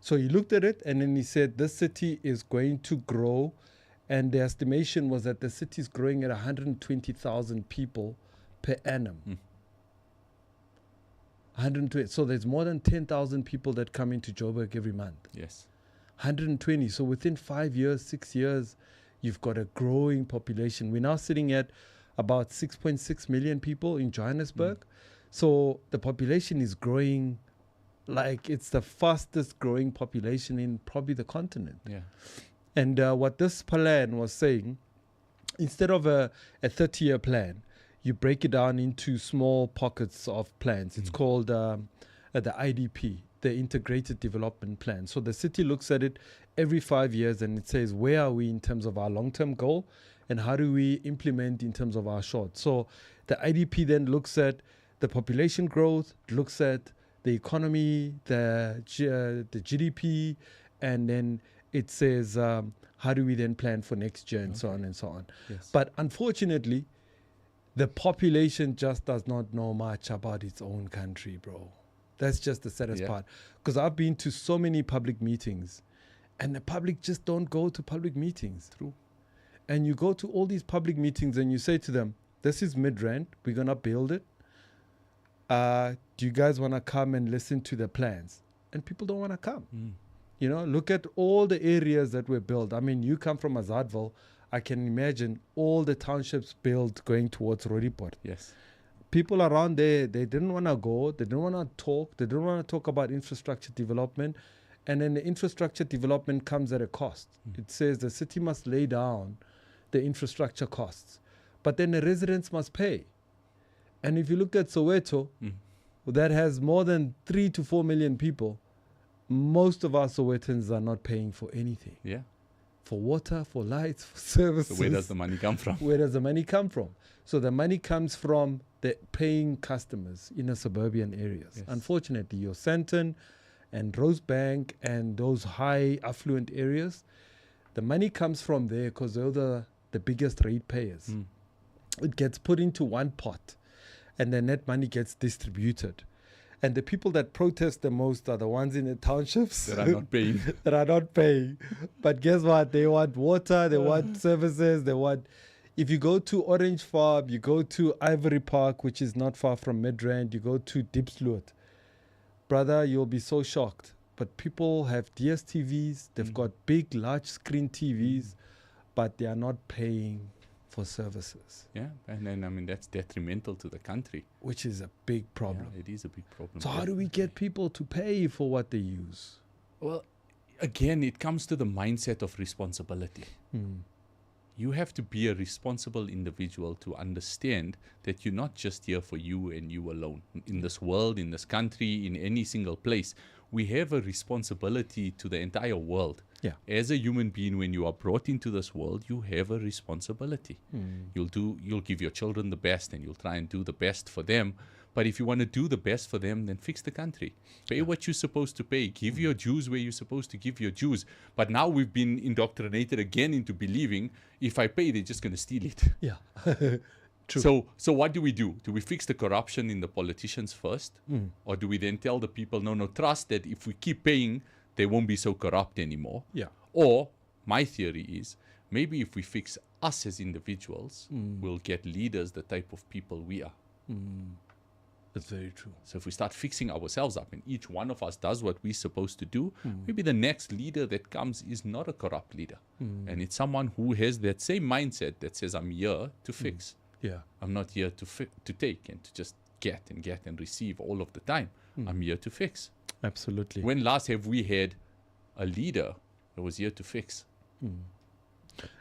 So he looked at it, and then he said, this city is going to grow. And the estimation was that the city is growing at 120,000 people per annum. 120. So there's more than 10,000 people that come into Joburg every month. Yes. 120. So within 5 years, 6 years, you've got a growing population. We're now sitting at about 6.6 million people in Johannesburg. So the population is growing like it's the fastest growing population in probably the continent. And what this plan was saying, instead of a 30-year plan, you break it down into small pockets of plans. It's called the IDP, the Integrated Development Plan. So the city looks at it every 5 years, and it says, where are we in terms of our long-term goal, and how do we implement in terms of our short? So the IDP then looks at the population growth, looks at the economy, the GDP, and then it says, how do we then plan for next year, and so on and so on. But unfortunately, the population just does not know much about its own country, bro. That's just the saddest part. Because I've been to so many public meetings, and the public just don't go to public meetings. And you go to all these public meetings and you say to them, this is Midrand, we're going to build it. Do you guys want to come and listen to the plans? And people don't want to come. You know, look at all the areas that were built. I mean, you come from Azadville. I can imagine all the townships built going towards Roodepoort. Yes. People around there, they didn't want to go. They didn't want to talk. They didn't want to talk about infrastructure development. And then the infrastructure development comes at a cost. It says the city must lay down the infrastructure costs. But then the residents must pay. And if you look at Soweto, that has more than 3 to 4 million people, most of our Sowetans are not paying for anything. Yeah. For water, for lights, for services. So where does the money come from? Where does the money come from? So the money comes from the paying customers in the suburban areas. Yes. Unfortunately, your Sandton and Rosebank and those high affluent areas, the money comes from there because they're the biggest rate payers. It gets put into one pot and then that money gets distributed. And the people that protest the most are the ones in the townships That are not paying. that are not paying. But guess what? They want water, they want services, they want... If you go to Orange Farm, you go to Ivory Park, which is not far from Midrand, you go to Diepsloot, brother, you'll be so shocked. But people have DSTVs, they've got big, large screen TVs, but they are not paying for services. Yeah, and then, I mean, that's detrimental to the country. Which is a big problem. Yeah, it is a big problem. So how do we get people to pay for what they use? Well, again, it comes to the mindset of responsibility. You have to be a responsible individual to understand that you're not just here for you and you alone. In this world, in this country, in any single place, we have a responsibility to the entire world. Yeah. As a human being, when you are brought into this world, you have a responsibility. You'll give your children the best and you'll try and do the best for them. But if you want to do the best for them, then fix the country. Pay what you're supposed to pay. Give your dues where you're supposed to give your dues. But now we've been indoctrinated again into believing if I pay, they're just going to steal it. Yeah. True. So what do? Do we fix the corruption in the politicians first? Or do we then tell the people, no, trust that if we keep paying, they won't be so corrupt anymore? Yeah. Or my theory is maybe if we fix us as individuals, we'll get leaders the type of people we are. That's very true. So if we start fixing ourselves up and each one of us does what we're supposed to do, maybe the next leader that comes is not a corrupt leader. And it's someone who has that same mindset that says, I'm here to fix. Yeah. I'm not here to take and to just get and receive all of the time. I'm here to fix. Absolutely. When last have we had a leader that was here to fix?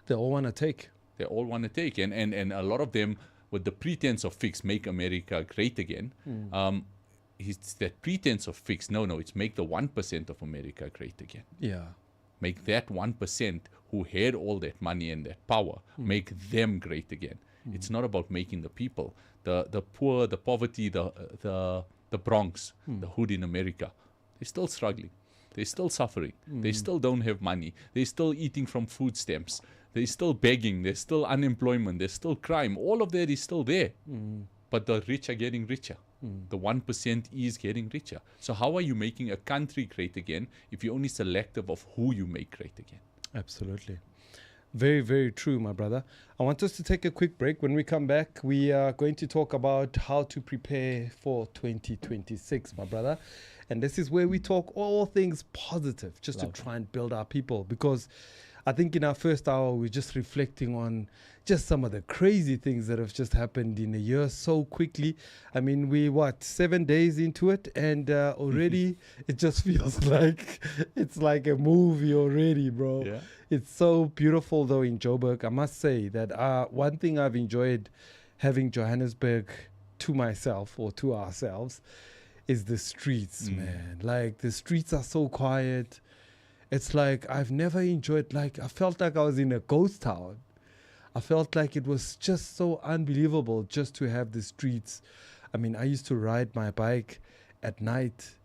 They all want to take. They all want to take. And a lot of them, with the pretense of fix, make America great again. It's that pretense of fix. No, it's make the 1% of America great again. Yeah. Make that 1% who had all that money and that power, make them great again. It's not about making the people, the poor, the poverty, the Bronx, the hood in America. They're still struggling. They're still suffering. They still don't have money. They're still eating from food stamps. They're still begging. There's still unemployment. There's still crime. All of that is still there. But the rich are getting richer. The 1% is getting richer. So how are you making a country great again if you're only selective of who you make great again? Absolutely. Very, very true, my brother. I want us to take a quick break. When we come back, we are going to talk about how to prepare for 2026, my brother. And this is where we talk all things positive, just to try and build our people. Because I think in our first hour, we're just reflecting on just some of the crazy things that have just happened in a year so quickly. I mean, we 7 days into it, and already it just feels like it's like a movie already, bro. Yeah. It's so beautiful, though, in Joburg. I must say that one thing I've enjoyed having Johannesburg to myself or to ourselves is the streets, man. Like, the streets are so quiet. It's like I've never enjoyed, like, I felt like I was in a ghost town. I felt like it was just so unbelievable just to have the streets. I mean, I used to ride my bike at night,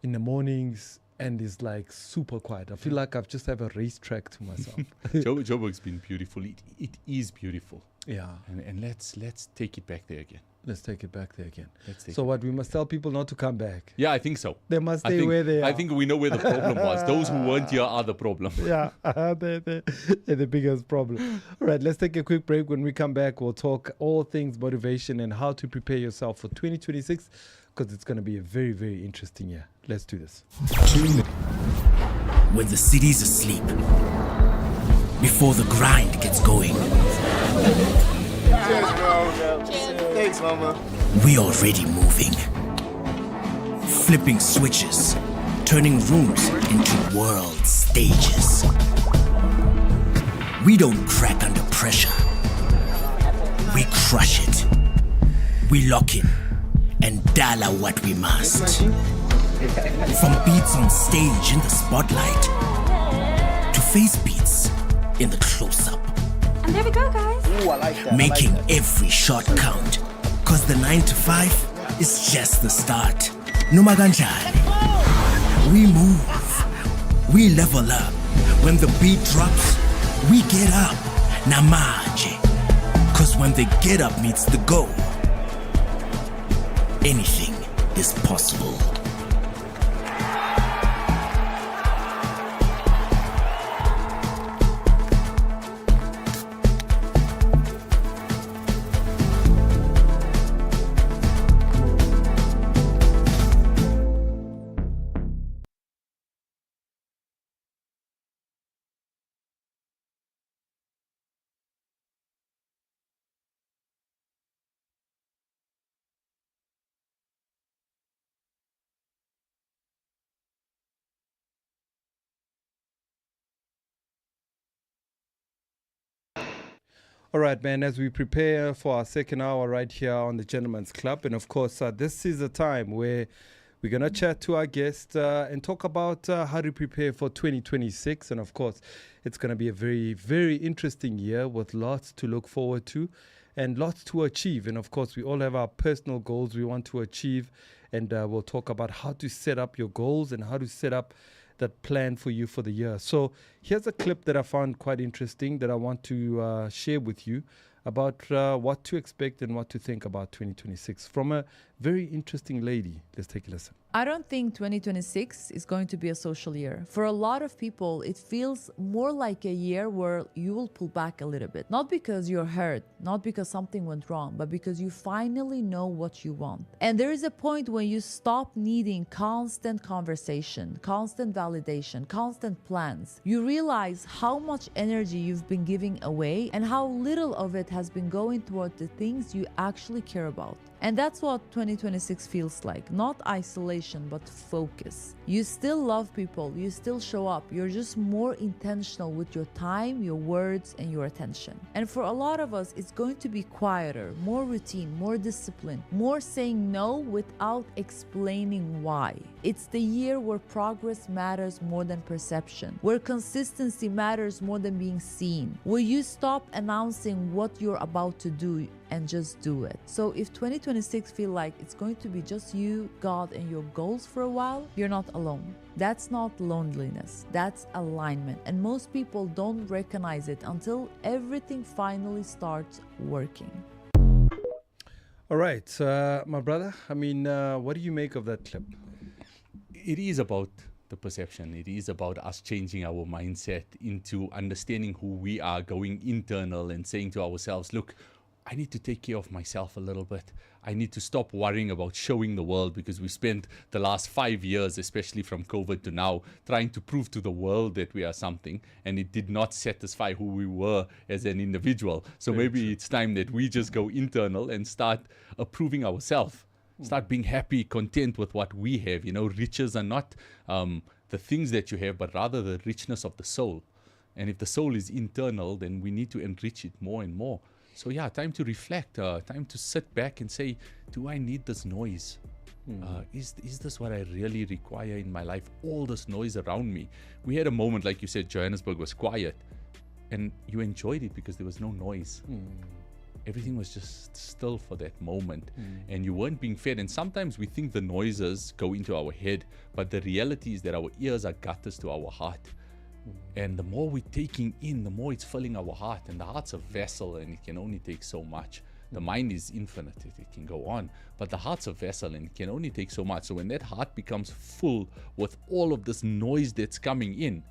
in the mornings, and it's like super quiet. I feel like I've just have a racetrack to myself. Joburg's been beautiful. It is beautiful. Yeah. And let's take it back there again. Let's take it back there again. Let's take So it what, we must tell people not to come back. Yeah, I think so. They must I stay think- where they are. I think we know where the problem was. Those who weren't here are the problem. Yeah, they're the biggest problem. All right, let's take a quick break. When we come back, we'll talk all things motivation and how to prepare yourself for 2026, because it's going to be a very, very interesting year. Let's do this. When the city's asleep, before the grind gets going, Thanks, Mama. we already moving. Flipping switches, turning rooms into world stages. We don't crack under pressure. We crush it. We lock in and dollar what we must. From beats on stage in the spotlight to face beats in the close-up. And there we go, guys. Ooh, I like that. Making every shot count. Cause the 9 to 5 is just the start. Numaganjani. We move. We level up. When the beat drops, we get up. Namaje. Cause when the get up meets the go, anything is possible. All right, man, as we prepare for our second hour right here on the Gentleman's Club. And of course, this is a time where we're going to chat to our guest and talk about how to prepare for 2026. And of course, it's going to be a very, very interesting year with lots to look forward to and lots to achieve. And of course, we all have our personal goals we want to achieve. And we'll talk about how to set up your goals and how to set up that plan for you for the year. So here's a clip that I found quite interesting that I want to share with you about what to expect and what to think about 2026 from a very interesting lady. Let's take a listen. I don't think 2026 is going to be a social year. For a lot of people, it feels more like a year where you will pull back a little bit. Not because you're hurt, not because something went wrong, but because you finally know what you want. And there is a point when you stop needing constant conversation, constant validation, constant plans. You realize how much energy you've been giving away and how little of it has been going toward the things you actually care about. And that's what 2026 feels like. Not isolation, but focus. You still love people, you still show up, you're just more intentional with your time, your words, and your attention. And for a lot of us, it's going to be quieter, more routine, more discipline, more saying no without explaining why. It's the year where progress matters more than perception, where consistency matters more than being seen, where you stop announcing what you're about to do and just do it. So if 2026 feel like it's going to be just you, God, and your goals for a while, you're not alone. That's not loneliness, that's alignment. And most people don't recognize it until everything finally starts working. All right, my brother, I mean, what do you make of that clip? It is about the perception. It is about us changing our mindset into understanding who we are, going internal and saying to ourselves, look, I need to take care of myself a little bit. I need to stop worrying about showing the world, because we spent the last 5 years, especially from COVID to now, trying to prove to the world that we are something, and it did not satisfy who we were as an individual. So maybe it's time that we just go internal and start approving ourselves. Start being happy, content with what we have. You know, riches are not the things that you have, but rather the richness of the soul. And if the soul is internal, then we need to enrich it more and more. So yeah, time to reflect, time to sit back and say, do I need this noise? Is this what I really require in my life? All this noise around me. We had a moment, like you said, Johannesburg was quiet, and you enjoyed it because there was no noise. Everything was just still for that moment, and you weren't being fed. And sometimes we think the noises go into our head, but the reality is that our ears are gutters to our heart. And the more we're taking in, the more it's filling our heart, and the heart's a vessel and it can only take so much. The mind is infinite, it can go on, but the heart's a vessel and it can only take so much. So when that heart becomes full with all of this noise that's coming in,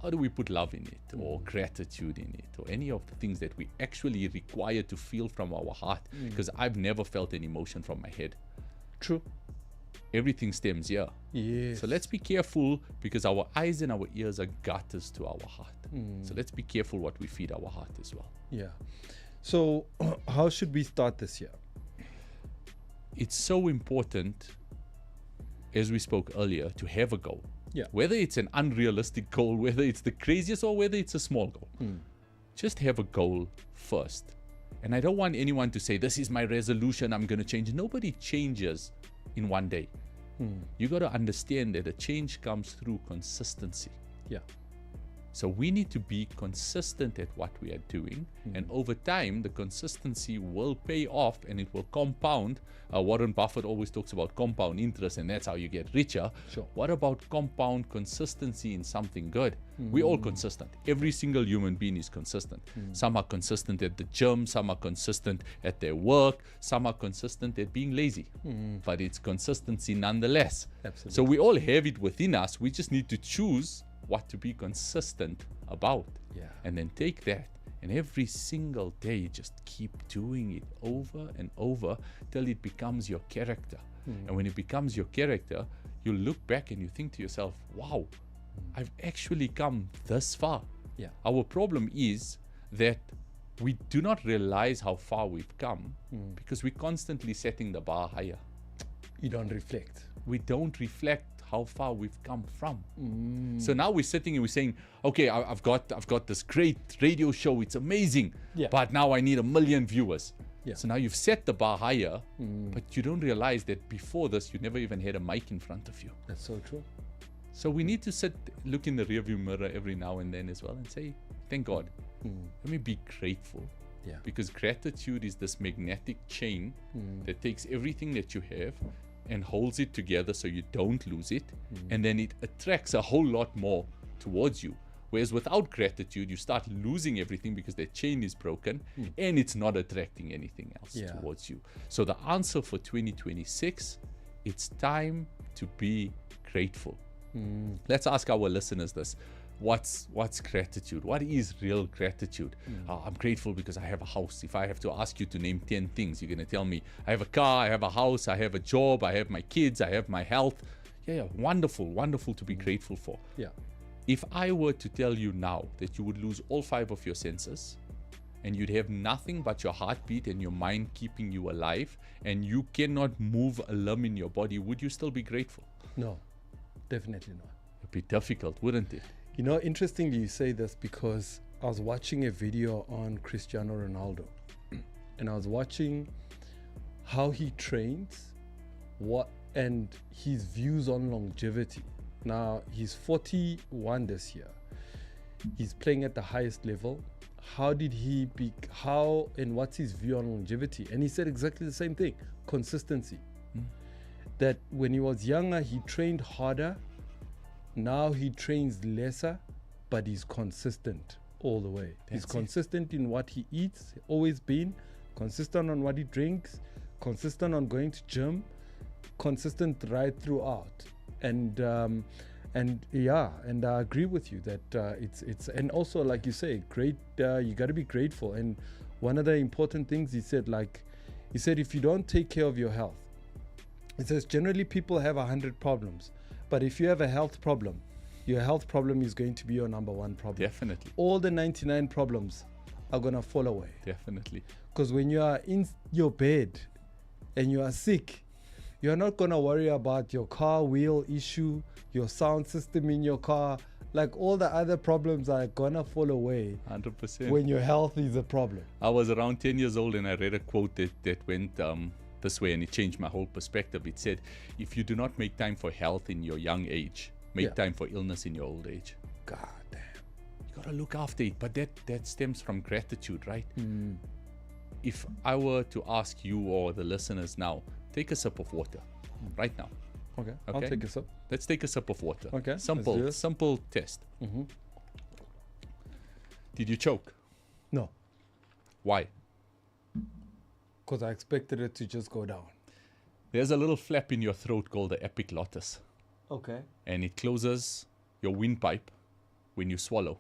how do we put love in it, or gratitude in it, or any of the things that we actually require to feel from our heart? Because I've never felt an emotion from my head. True. Everything stems here. Yes. So let's be careful, because our eyes and our ears are gutters to our heart. So let's be careful what we feed our heart as well. Yeah. So how should we start this year? It's so important, as we spoke earlier, to have a goal. Yeah. Whether it's an unrealistic goal, whether it's the craziest, or whether it's a small goal. Just have a goal first. And I don't want anyone to say, this is my resolution, I'm going to change. Nobody changes in one day. You got to understand that a change comes through consistency. Yeah. So we need to be consistent at what we are doing, and over time the consistency will pay off and it will compound. Warren Buffett always talks about compound interest, and that's how you get richer. Sure. What about compound consistency in something good? We're all consistent. Every single human being is consistent. Some are consistent at the gym, some are consistent at their work, some are consistent at being lazy, but it's consistency nonetheless. Absolutely. So we all have it within us. We just need to choose what to be consistent about. Yeah. And then take that and every single day just keep doing it over and over till it becomes your character. And when it becomes your character, you look back and you think to yourself, wow, I've actually come this far. Yeah. Our problem is that we do not realize how far we've come because we're constantly setting the bar higher. You don't reflect. We don't reflect how far we've come from. So now we're sitting and we're saying, okay, I've got this great radio show, it's amazing, but now I need 1 million viewers. So now you've set the bar higher, but you don't realize that before this you never even had a mic in front of you. That's so true. So we need to look in the rearview mirror every now and then as well and say, thank God. Let me be grateful. Because gratitude is this magnetic chain that takes everything that you have and holds it together so you don't lose it, and then it attracts a whole lot more towards you. Whereas without gratitude, you start losing everything because that chain is broken and it's not attracting anything else towards you. So the answer for 2026, it's time to be grateful. Let's ask our listeners this. What's gratitude? What is real gratitude? I'm grateful because I have a house. If I have to ask you to name 10 things, you're going to tell me, I have a car, I have a house, I have a job, I have my kids, I have my health. Yeah, wonderful to be grateful for. Yeah. If I were to tell you now that you would lose all 5 of your senses and you'd have nothing but your heartbeat and your mind keeping you alive and you cannot move a limb in your body, would you still be grateful? No, definitely not. It'd be difficult, wouldn't it? You know, interestingly you say this because I was watching a video on Cristiano Ronaldo and I was watching how he trains, and his views on longevity. Now, he's 41 this year. He's playing at the highest level. How and what's his view on longevity? And he said exactly the same thing, consistency. That when he was younger, he trained harder. Now he trains lesser, but he's consistent all the way. He's consistent in what he eats, always been, consistent on what he drinks, consistent on going to gym, consistent right throughout. And I agree with you that it's and also like you say, you got to be grateful. And one of the important things he said if you don't take care of your health, he says generally people have 100 problems. But if you have a health problem, your health problem is going to be your number one problem. Definitely. All the 99 problems are going to fall away. Definitely. Because when you are in your bed and you are sick, you're not going to worry about your car wheel issue, your sound system in your car. Like all the other problems are going to fall away 100%. when your health is a problem. I was around 10 years old and I read a quote that went this way, and it changed my whole perspective. It said, if you do not make time for health in your young age, make time for illness in your old age. God damn. You got to look after it. But that stems from gratitude, right? If I were to ask you or the listeners now, take a sip of water right now. Okay, I'll take a sip. Let's take a sip of water. Okay, simple test. Did you choke? No. Why? Because I expected it to just go down. There's a little flap in your throat called the epiglottis. Okay. And it closes your windpipe when you swallow.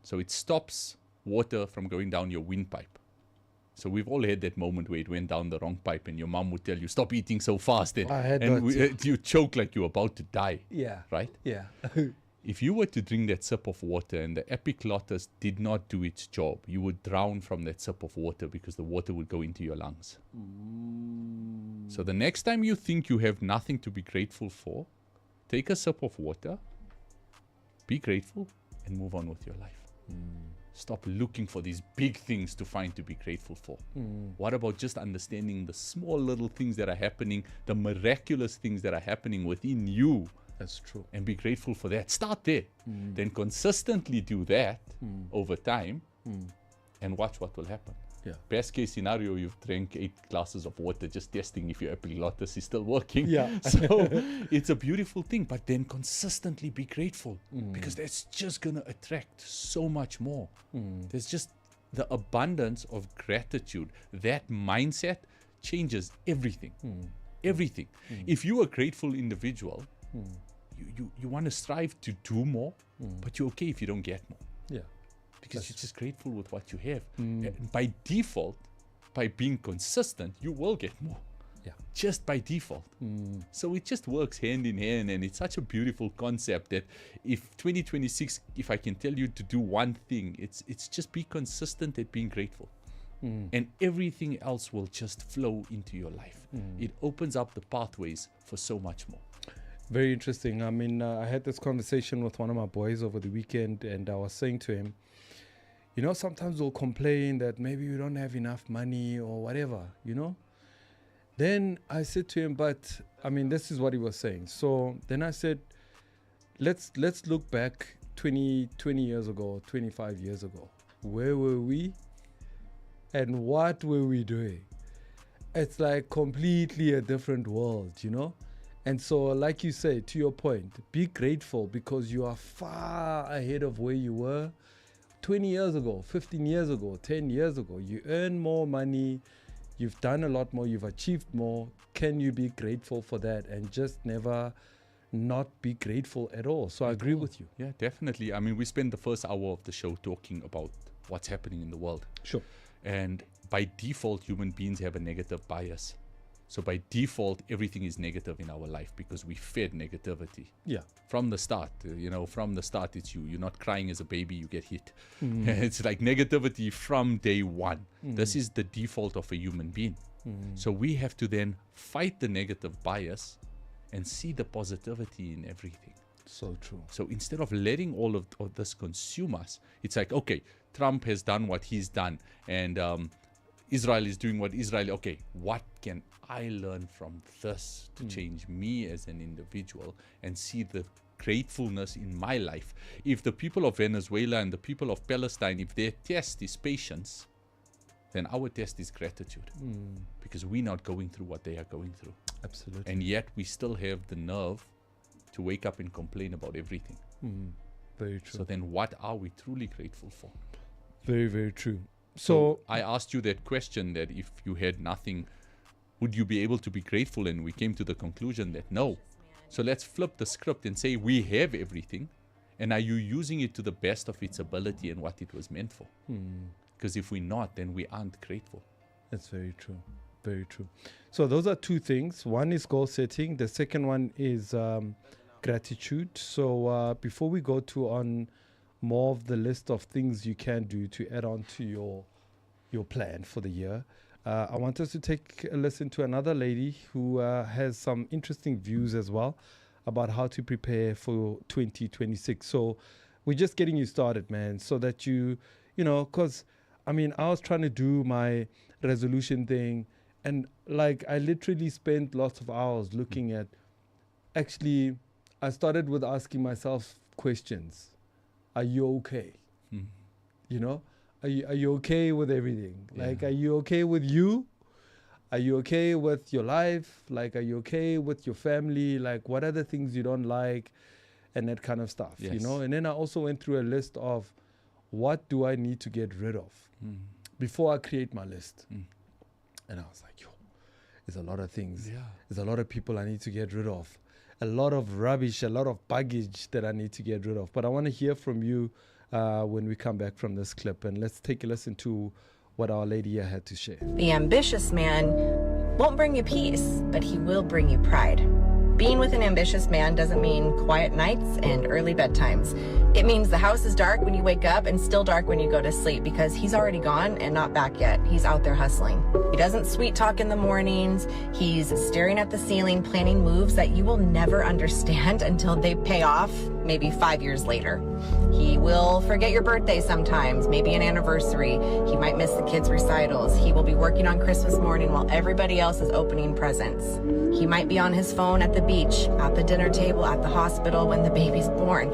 So it stops water from going down your windpipe. So we've all had that moment where it went down the wrong pipe and your mom would tell you, stop eating so fast. And, I had that you choke like you're about to die. Yeah. Right? Yeah. If you were to drink that sip of water and the epiglottis did not do its job, you would drown from that sip of water because the water would go into your lungs. So the next time you think you have nothing to be grateful for, take a sip of water, be grateful, and move on with your life. Stop looking for these big things to find to be grateful for. What about just understanding the small little things that are happening, the miraculous things that are happening within you? That's true. And be grateful for that. Start there. Then consistently do that over time and watch what will happen. Yeah. Best case scenario, you've drank 8 glasses of water just testing if your epiglottis is still working. Yeah. So it's a beautiful thing, but then consistently be grateful because that's just going to attract so much more. There's just the abundance of gratitude. That mindset changes everything. Everything. If you're a grateful individual, you want to strive to do more, but you're okay if you don't get more. Yeah. Because you're just grateful with what you have. And by default, by being consistent, you will get more. Yeah. Just by default. So it just works hand in hand, and it's such a beautiful concept that if 2026, if I can tell you to do one thing, it's just be consistent at being grateful. And everything else will just flow into your life. It opens up the pathways for so much more. Very interesting. I mean, I had this conversation with one of my boys over the weekend, and I was saying to him, you know, sometimes we'll complain that maybe we don't have enough money or whatever, you know. Then I said to him, but I mean, this is what he was saying. So then I said, let's look back 20 years ago, 25 years ago. Where were we? And what were we doing? It's like completely a different world, you know. And so, like you say, to your point, be grateful because you are far ahead of where you were 20 years ago, 15 years ago, 10 years ago. You earn more money, you've done a lot more, you've achieved more. Can you be grateful for that and just never not be grateful at all? So I agree with you. Yeah, definitely. I mean, we spent the first hour of the show talking about what's happening in the world. Sure. And by default, human beings have a negative bias. So by default, everything is negative in our life because we fed negativity. Yeah. From the start, from the start, it's you. You're not crying as a baby, you get hit. It's like negativity from day one. This is the default of a human being. So we have to then fight the negative bias and see the positivity in everything. So true. So instead of letting all of this consume us, it's like, okay, Trump has done what he's done, and Israel is doing what Israel. Okay, what can I learn from this to change me as an individual and see the gratefulness in my life? If the people of Venezuela and the people of Palestine, if their test is patience, then our test is gratitude, because we're not going through what they are going through. Absolutely. And yet we still have the nerve to wake up and complain about everything. Very true. So then what are we truly grateful for? Very, very true. So I asked you that question, that if you had nothing, would you be able to be grateful? And we came to the conclusion that no. So let's flip the script and say we have everything, and are you using it to the best of its ability and what it was meant for? Because if we're not, then we aren't grateful. That's very true. Very true. So those are two things. One is goal setting. The second one is gratitude. So before we go to on more of the list of things you can do to add on to your plan for the year, I want us to take a listen to another lady who has some interesting views as well about how to prepare for 2026. So we're just getting you started, man, so that you know, because I mean, I was trying to do my resolution thing, and like I literally spent lots of hours looking at, actually, I started with asking myself questions. Are you okay? You know, are you okay with everything? Yeah. Like, are you okay with you? Are you okay with your life? Like, are you okay with your family? Like, what are the things you don't like? And that kind of stuff, you know? And then I also went through a list of what do I need to get rid of before I create my list. And I was like, yo, there's a lot of things. Yeah. There's a lot of people I need to get rid of. A lot of rubbish, a lot of baggage that I need to get rid of. But I want to hear from you when we come back from this clip. And let's take a listen to what our lady here had to share. The ambitious man won't bring you peace, but he will bring you pride. Being with an ambitious man doesn't mean quiet nights and early bedtimes. It means the house is dark when you wake up and still dark when you go to sleep, because he's already gone and not back yet. He's out there hustling. He doesn't sweet talk in the mornings. He's staring at the ceiling, planning moves that you will never understand until they pay off, maybe 5 years later. He will forget your birthday sometimes, maybe an anniversary. He might miss the kids' recitals. He will be working on Christmas morning while everybody else is opening presents. He might be on his phone at the beach, at the dinner table, at the hospital when the baby's born.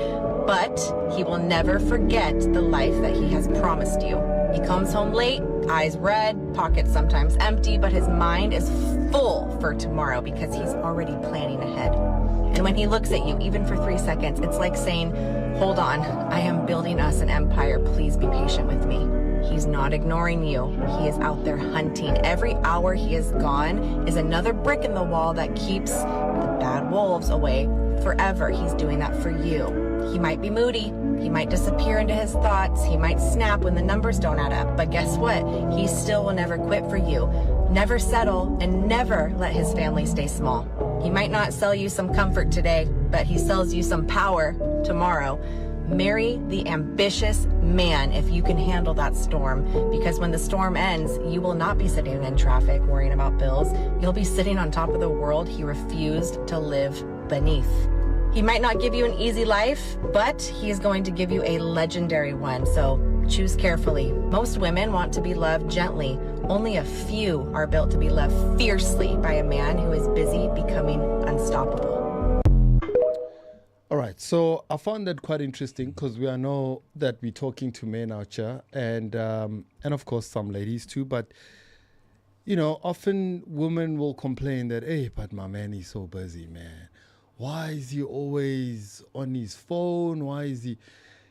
But he will never forget the life that he has promised you. He comes home late, eyes red, pockets sometimes empty, but his mind is full for tomorrow because he's already planning ahead. And when he looks at you, even for 3 seconds, it's like saying, hold on, I am building us an empire. Please be patient with me. He's not ignoring you. He is out there hunting. Every hour he is gone is another brick in the wall that keeps the bad wolves away forever. He's doing that for you. He might be moody. He might disappear into his thoughts. He might snap when the numbers don't add up. But guess what? He still will never quit for you. Never settle, and never let his family stay small. He might not sell you some comfort today, but he sells you some power tomorrow. Marry the ambitious man if you can handle that storm, because when the storm ends, you will not be sitting in traffic worrying about bills. You'll be sitting on top of the world he refused to live beneath. He might not give you an easy life, but he is going to give you a legendary one, so choose carefully. Most women want to be loved gently. Only a few are built to be loved fiercely by a man who is busy becoming unstoppable. All right, so I found that quite interesting because we know that we're talking to men out here and of course some ladies too, but you know, often women will complain that, hey, but my man is so busy, man. Why is he always on his phone? Why is he,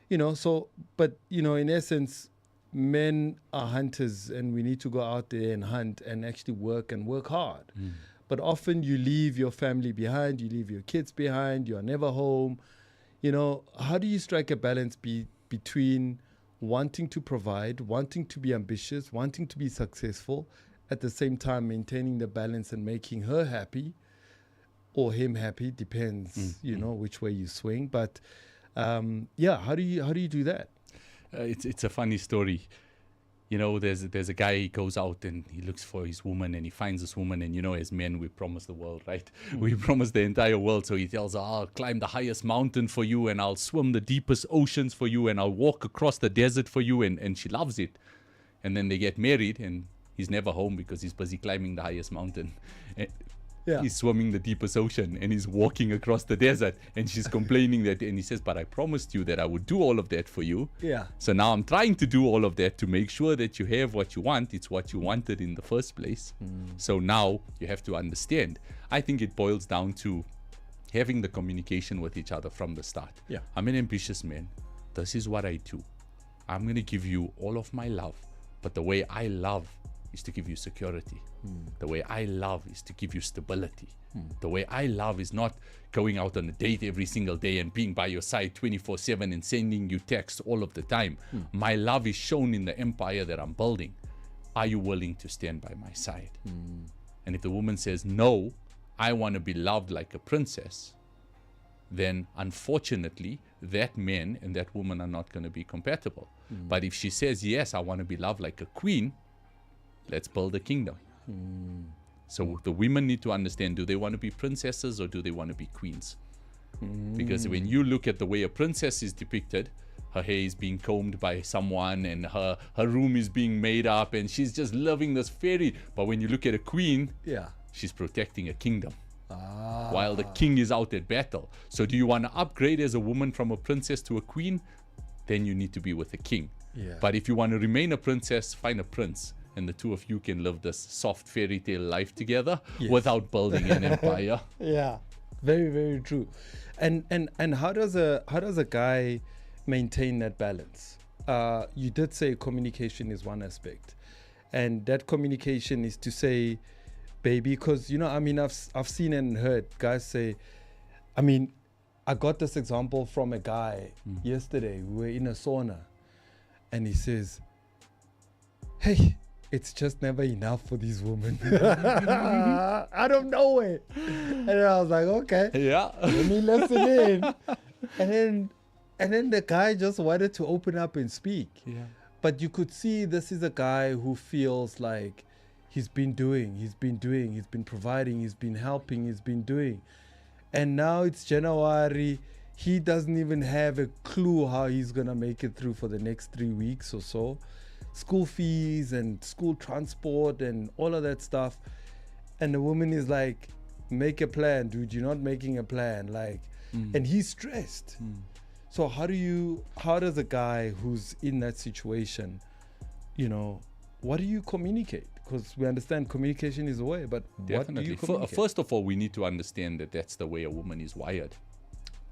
you know, so, but, you know, in essence, men are hunters and we need to go out there and hunt and actually work and work hard. But often you leave your family behind, you leave your kids behind, you're never home. You know, how do you strike a balance between wanting to provide, wanting to be ambitious, wanting to be successful, at the same time maintaining the balance and making her happy or him happy, depends, you know, which way you swing. But yeah, how do you do that? It's a funny story. You know, there's a guy, he goes out and he looks for his woman and he finds this woman, and you know, as men, we promise the world, right? We promise the entire world. So he tells her, I'll climb the highest mountain for you, and I'll swim the deepest oceans for you, and I'll walk across the desert for you, and she loves it. And then they get married and he's never home because he's busy climbing the highest mountain. Yeah. He's swimming the deepest ocean and he's walking across the desert, and she's complaining that, and he says, but I promised you that I would do all of that for you. Yeah. So now I'm trying to do all of that to make sure that you have what you want. It's what you wanted in the first place. So now you have to understand. I think it boils down to having the communication with each other from the start. Yeah. I'm an ambitious man. This is what I do. I'm going to give you all of my love, but the way I love is to give you security. The way I love is to give you stability. The way I love is not going out on a date every single day and being by your side 24/7 and sending you texts all of the time. My love is shown in the empire that I'm building. Are you willing to stand by my side? And if the woman says, no, I want to be loved like a princess, then unfortunately that man and that woman are not going to be compatible. But if she says, yes, I want to be loved like a queen, let's build a kingdom. So the women need to understand, do they want to be princesses or do they want to be queens? Because when you look at the way a princess is depicted, her hair is being combed by someone and her room is being made up and she's just living this fairy. But when you look at a queen, she's protecting a kingdom. While the king is out at battle. So do you want to upgrade as a woman from a princess to a queen? Then you need to be with a king. But if you want to remain a princess, find a prince. And the two of you can live this soft fairy tale life together without building an empire. Yeah, very, very true. And how does a guy maintain that balance? You did say communication is one aspect, And that communication is to say, baby, because, you know, I mean, I've seen and heard guys say, I mean, I got this example from a guy yesterday. We were in a sauna and he says, hey, it's just never enough for these women. Out of nowhere. And I was like, okay, Yeah. let me listen in. And then the guy just wanted to open up and speak. Yeah. But you could see this is a guy who feels like he's been providing, he's been helping, he's been doing. And now it's January. He doesn't even have a clue how he's going to make it through for the next 3 weeks or so. School fees and school transport and all of that stuff. And the woman is like, make a plan, dude. You're not making a plan. Like, and he's stressed. So how does a guy who's in that situation, you know, what do you communicate? Because we understand communication is a way, but what do you communicate? First of all, we need to understand that that's the way a woman is wired.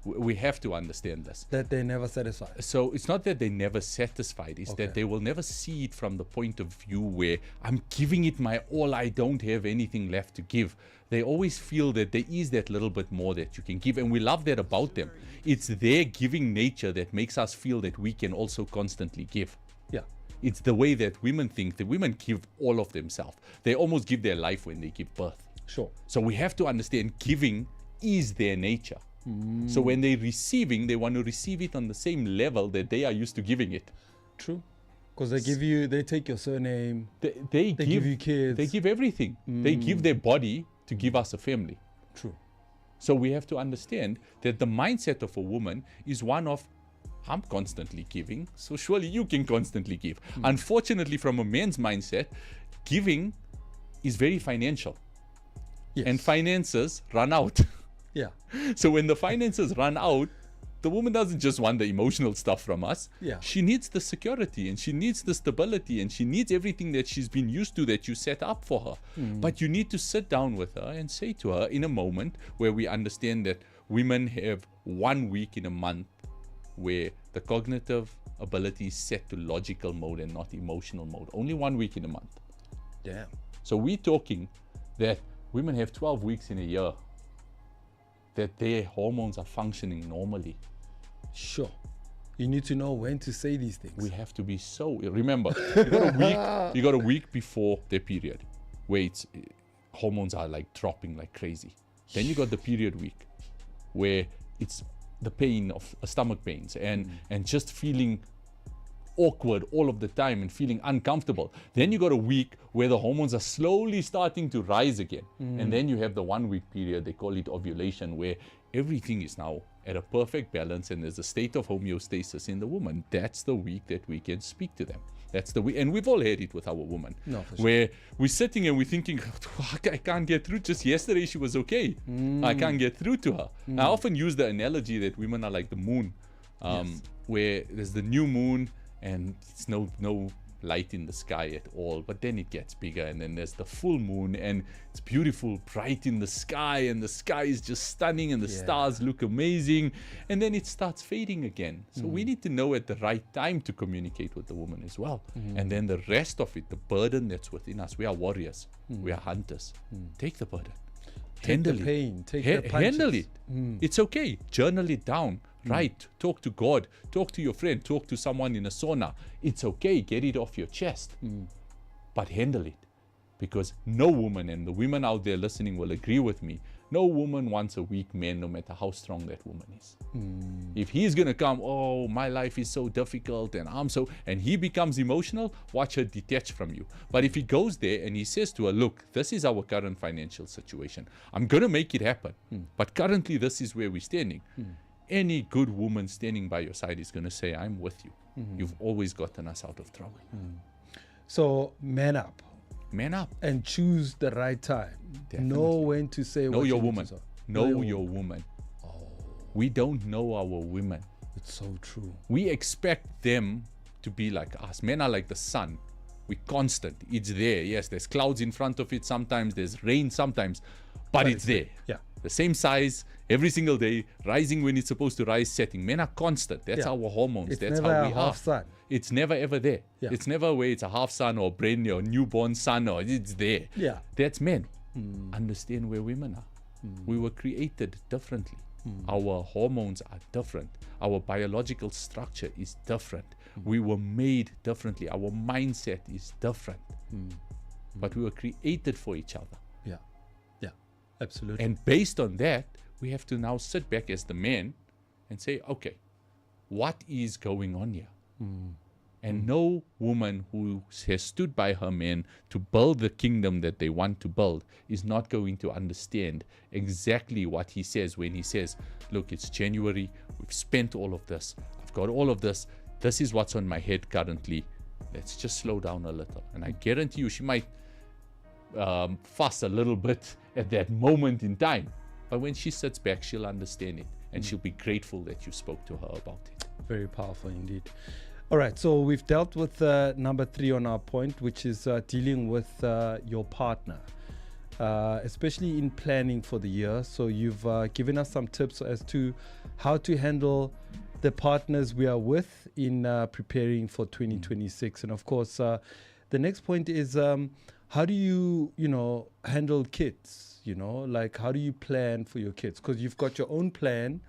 We have to understand this. That they're never satisfied. So it's not that they're never satisfied, it's that they will never see it from the point of view where I'm giving it my all, I don't have anything left to give. They always feel that there is that little bit more that you can give, and we love that about them. It's their giving nature that makes us feel that we can also constantly give. Yeah. It's the way that women think. The women give all of themselves. They almost give their life when they give birth. Sure. So we have to understand giving is their nature. So when they're receiving, they want to receive it on the same level that they are used to giving it. True. Because they take your surname. They give you kids. They give everything. They give their body to give us a family. True. So we have to understand that the mindset of a woman is one of, I'm constantly giving, so surely you can constantly give. Unfortunately, from a man's mindset, giving is very financial. Yes. And finances run out. Yeah. So when the finances run out, the woman doesn't just want the emotional stuff from us. Yeah. She needs the security and she needs the stability and she needs everything that she's been used to that you set up for her. But you need to sit down with her and say to her in a moment where we understand that women have 1 week in a month where the cognitive ability is set to logical mode and not emotional mode. Only 1 week in a month. Damn. So we're talking that women have 12 weeks in a year that their hormones are functioning normally. Sure. You need to know when to say these things. We have to be so, remember, you got a week before their period where it's hormones are like dropping like crazy. Then you got the period week where it's the pain of stomach pains and just feeling awkward all of the time and feeling uncomfortable. Then you got a week where the hormones are slowly starting to rise again. And then you have the 1 week period, they call it ovulation, where everything is now at a perfect balance and there's a state of homeostasis in the woman. That's the week that we can speak to them. That's the week, and we've all had it with our woman. No, for sure. Where we're sitting and we're thinking, I can't get through. Just yesterday she was okay. I can't get through to her. I often use the analogy that women are like the moon, where there's the new moon and it's no light in the sky at all, but then it gets bigger and then there's the full moon and it's beautiful, bright in the sky, and the sky is just stunning and the stars look amazing, and then it starts fading again. So we need to know at the right time to communicate with the woman as well. And then the rest of it, the burden that's within us, we are warriors, we are hunters. Take the burden, Take the pain, take the punches. handle it. It's okay. Journal it down. Write. Talk to God. Talk to your friend. Talk to someone in a sauna. It's okay. Get it off your chest. But handle it. Because no woman, and the women out there listening will agree with me, no woman wants a weak man no matter how strong that woman is. If he's going to come, oh, my life is so difficult and and he becomes emotional, watch her detach from you. But if he goes there and he says to her, look, this is our current financial situation. I'm going to make it happen. But currently this is where we're standing. Any good woman standing by your side is going to say, I'm with you. You've always gotten us out of trouble. So man up. Man up. And choose the right time. Definitely. Know when to say know what your you need woman. to say. Know your woman. We don't know our women. It's so true. We expect them to be like us. Men are like the sun. We're constant. It's there. Yes, there's clouds in front of it sometimes. There's rain sometimes. But it's there. Yeah. The same size every single day, rising when it's supposed to rise, setting. Men are constant. That's our hormones. It's That's never how a we half are. sun. It's never ever there. Yeah. It's never where it's a half son or brand new or newborn son or it's there. Yeah. That's men. Understand where women are. We were created differently. Our hormones are different. Our biological structure is different. We were made differently. Our mindset is different. But we were created for each other. Yeah. Yeah. Absolutely. And based on that, we have to now sit back as the men and say, okay, what is going on here? And no woman who has stood by her men to build the kingdom that they want to build is not going to understand exactly what he says when he says, look, it's January, we've spent all of this, I've got all of this, this is what's on my head currently, let's just slow down a little. And I guarantee you she might fuss a little bit at that moment in time, but when she sits back she'll understand it and she'll be grateful that you spoke to her about it. Very powerful indeed. All right, so we've dealt with number 3 on our point, which is dealing with your partner, especially in planning for the year. So you've given us some tips as to how to handle the partners we are with in preparing for 2026. And of course, the next point is how do you, handle kids, like how do you plan for your kids? Because you've got your own plan.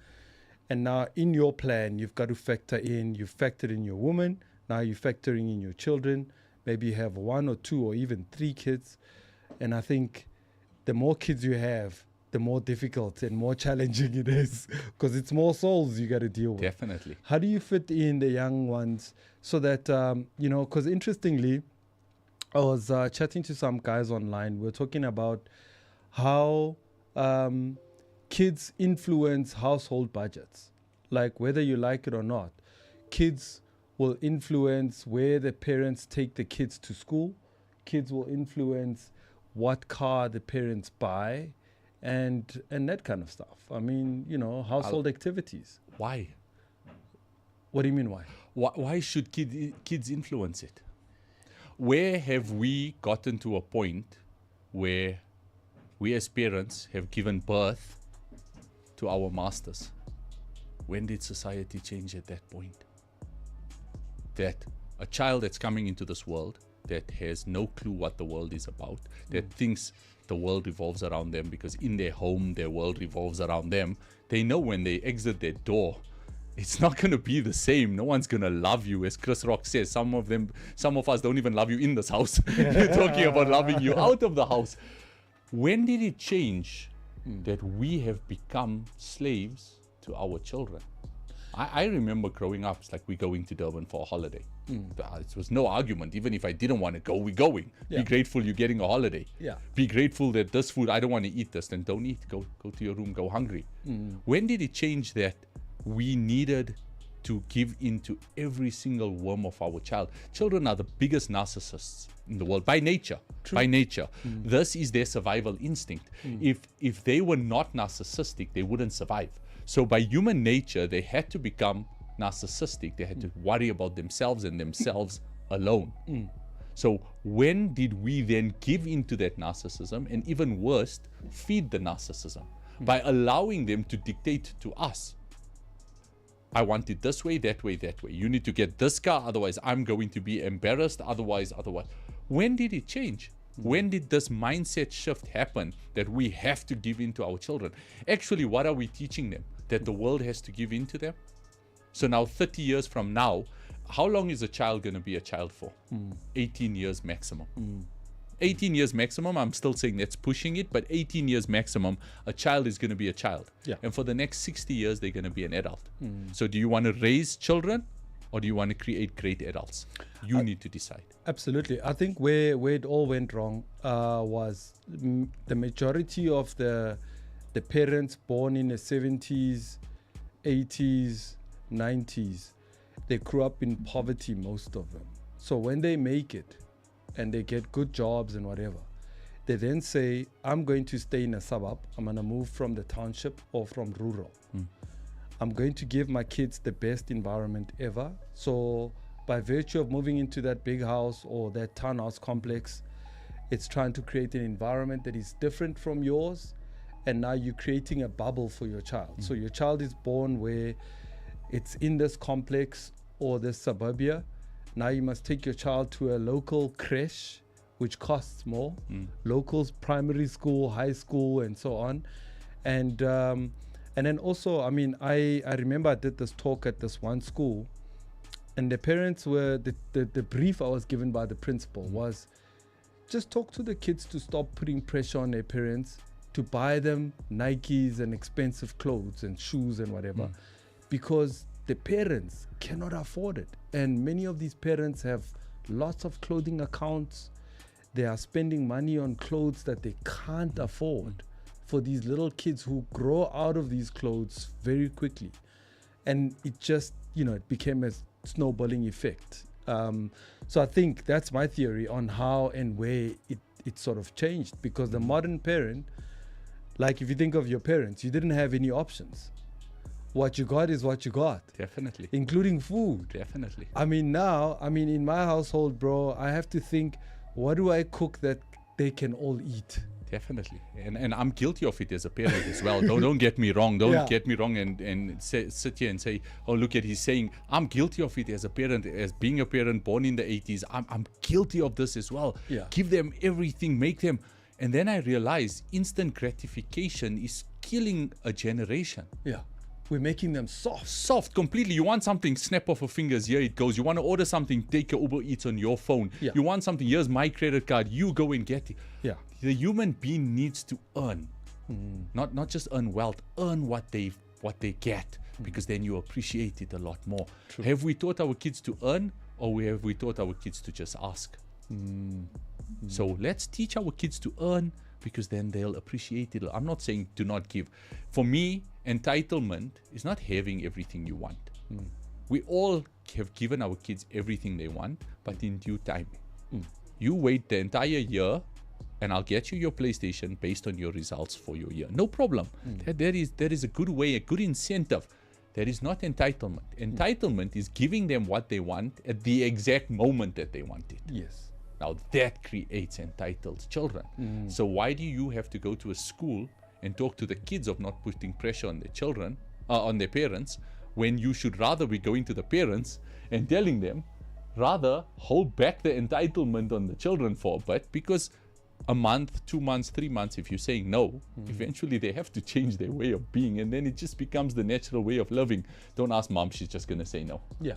And now in your plan, you've got to you've factored in your woman, now you're factoring in your children. Maybe you have 1 or 2 or even 3 kids. And I think the more kids you have, the more difficult and more challenging it is because it's more souls you got to deal with. Definitely. How do you fit in the young ones so that, because interestingly, I was chatting to some guys online. We're talking about how kids influence household budgets. Like whether you like it or not, kids will influence where the parents take the kids to school. Kids will influence what car the parents buy and that kind of stuff. I mean, household activities. Why? What do you mean why? Why should kids influence it? Where have we gotten to a point where we as parents have given birth to our masters? When did society change at that point? That a child that's coming into this world that has no clue what the world is about, that thinks the world revolves around them because in their home their world revolves around them, they know when they exit their door it's not going to be the same. No one's going to love you. As Chris Rock says, some of us don't even love you in this house. You're talking about loving you out of the house. When did it change that we have become slaves to our children? I remember growing up, it's like we're going to Durban for a holiday. It was no argument. Even if I didn't want to go, we're going. Yeah. Be grateful you're getting a holiday. Yeah. Be grateful that this food, I don't want to eat this, then don't eat. Go to your room, go hungry. When did it change that we needed to give into every single whim of our child? Children are the biggest narcissists in the world by nature. True. By nature. This is their survival instinct. If they were not narcissistic, they wouldn't survive. So by human nature, they had to become narcissistic. They had to worry about themselves and themselves alone. So when did we then give into that narcissism and even worse, feed the narcissism by allowing them to dictate to us? I want it this way, that way, that way. You need to get this car, otherwise I'm going to be embarrassed, otherwise. When did it change? When did this mindset shift happen that we have to give in to our children? Actually, what are we teaching them? That the world has to give in to them? So now 30 years from now, how long is a child going to be a child for? 18 years maximum. 18 years maximum, I'm still saying that's pushing it, but 18 years maximum, a child is going to be a child. Yeah. And for the next 60 years, they're going to be an adult. So do you want to raise children or do you want to create great adults? You need to decide. Absolutely. I think where it all went wrong was the majority of the parents born in the 70s, 80s, 90s, they grew up in poverty, most of them. So when they make it and they get good jobs and whatever, they then say, I'm going to stay in a suburb. I'm going to move from the township or from rural. I'm going to give my kids the best environment ever. So by virtue of moving into that big house or that townhouse complex, it's trying to create an environment that is different from yours. And now you're creating a bubble for your child. So your child is born where it's in this complex or this suburbia, Now you must take your child to a local creche, which costs more, locals, primary school, high school, and so on. And then also, I mean, I remember I did this talk at this one school, and the parents were, the brief I was given by the principal was, just talk to the kids to stop putting pressure on their parents to buy them Nikes and expensive clothes and shoes and whatever, because the parents cannot afford it. And many of these parents have lots of clothing accounts. They are spending money on clothes that they can't afford for these little kids who grow out of these clothes very quickly. And it just, it became a snowballing effect. So I think that's my theory on how and where it sort of changed, because the modern parent, like if you think of your parents, you didn't have any options. What you got is what you got. Definitely. Including food. Definitely. I mean, in my household, bro, I have to think, what do I cook that they can all eat? Definitely. And I'm guilty of it as a parent as well. Don't get me wrong. Don't get me wrong and sit here and say, oh, look at he's saying, I'm guilty of it as a parent, as being a parent born in the 80s. I'm guilty of this as well. Yeah. Give them everything, make them. And then I realized instant gratification is killing a generation. Yeah. We're making them soft. Soft, completely. You want something, snap off your fingers, here it goes. You want to order something, take your Uber Eats on your phone. Yeah. You want something, here's my credit card, you go and get it. Yeah. The human being needs to earn, not just earn wealth, earn what they get, because then you appreciate it a lot more. True. Have we taught our kids to earn, or have we taught our kids to just ask? So let's teach our kids to earn, because then they'll appreciate it. I'm not saying do not give. For me, entitlement is not having everything you want. We all have given our kids everything they want, but in due time. You wait the entire year and I'll get you your PlayStation based on your results for your year. No problem. That is a good way, a good incentive. That is not entitlement. Entitlement is giving them what they want at the exact moment that they want it. Yes. Now that creates entitled children. So why do you have to go to a school and talk to the kids of not putting pressure on their children, on their parents, when you should rather be going to the parents and telling them, rather hold back the entitlement on the children for a bit, because a month, 2 months, 3 months, if you're saying no, eventually they have to change their way of being, and then it just becomes the natural way of living. Don't ask mom, she's just going to say no. Yeah.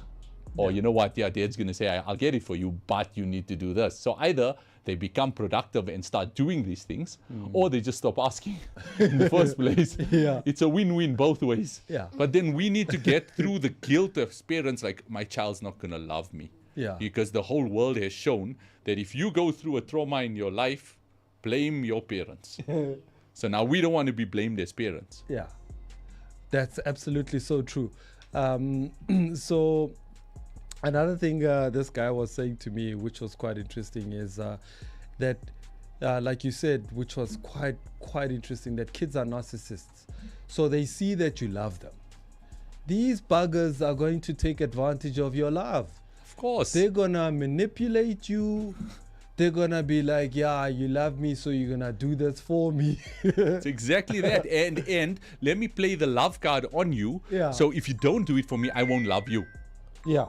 Or you know what, dad's going to say, I'll get it for you, but you need to do this. So either they become productive and start doing these things, or they just stop asking in the first place. Yeah. It's a win-win both ways. Yeah. But then we need to get through the guilt of parents, like, my child's not going to love me. Yeah. Because the whole world has shown that if you go through a trauma in your life, blame your parents. So now we don't want to be blamed as parents. Yeah. That's absolutely so true. So another thing this guy was saying to me, which was quite interesting, is that, like you said, which was quite interesting, that kids are narcissists. So they see that you love them. These buggers are going to take advantage of your love. Of course. They're going to manipulate you. They're going to be like, yeah, you love me, so you're going to do this for me. It's exactly that. And let me play the love card on you. Yeah. So if you don't do it for me, I won't love you. Yeah.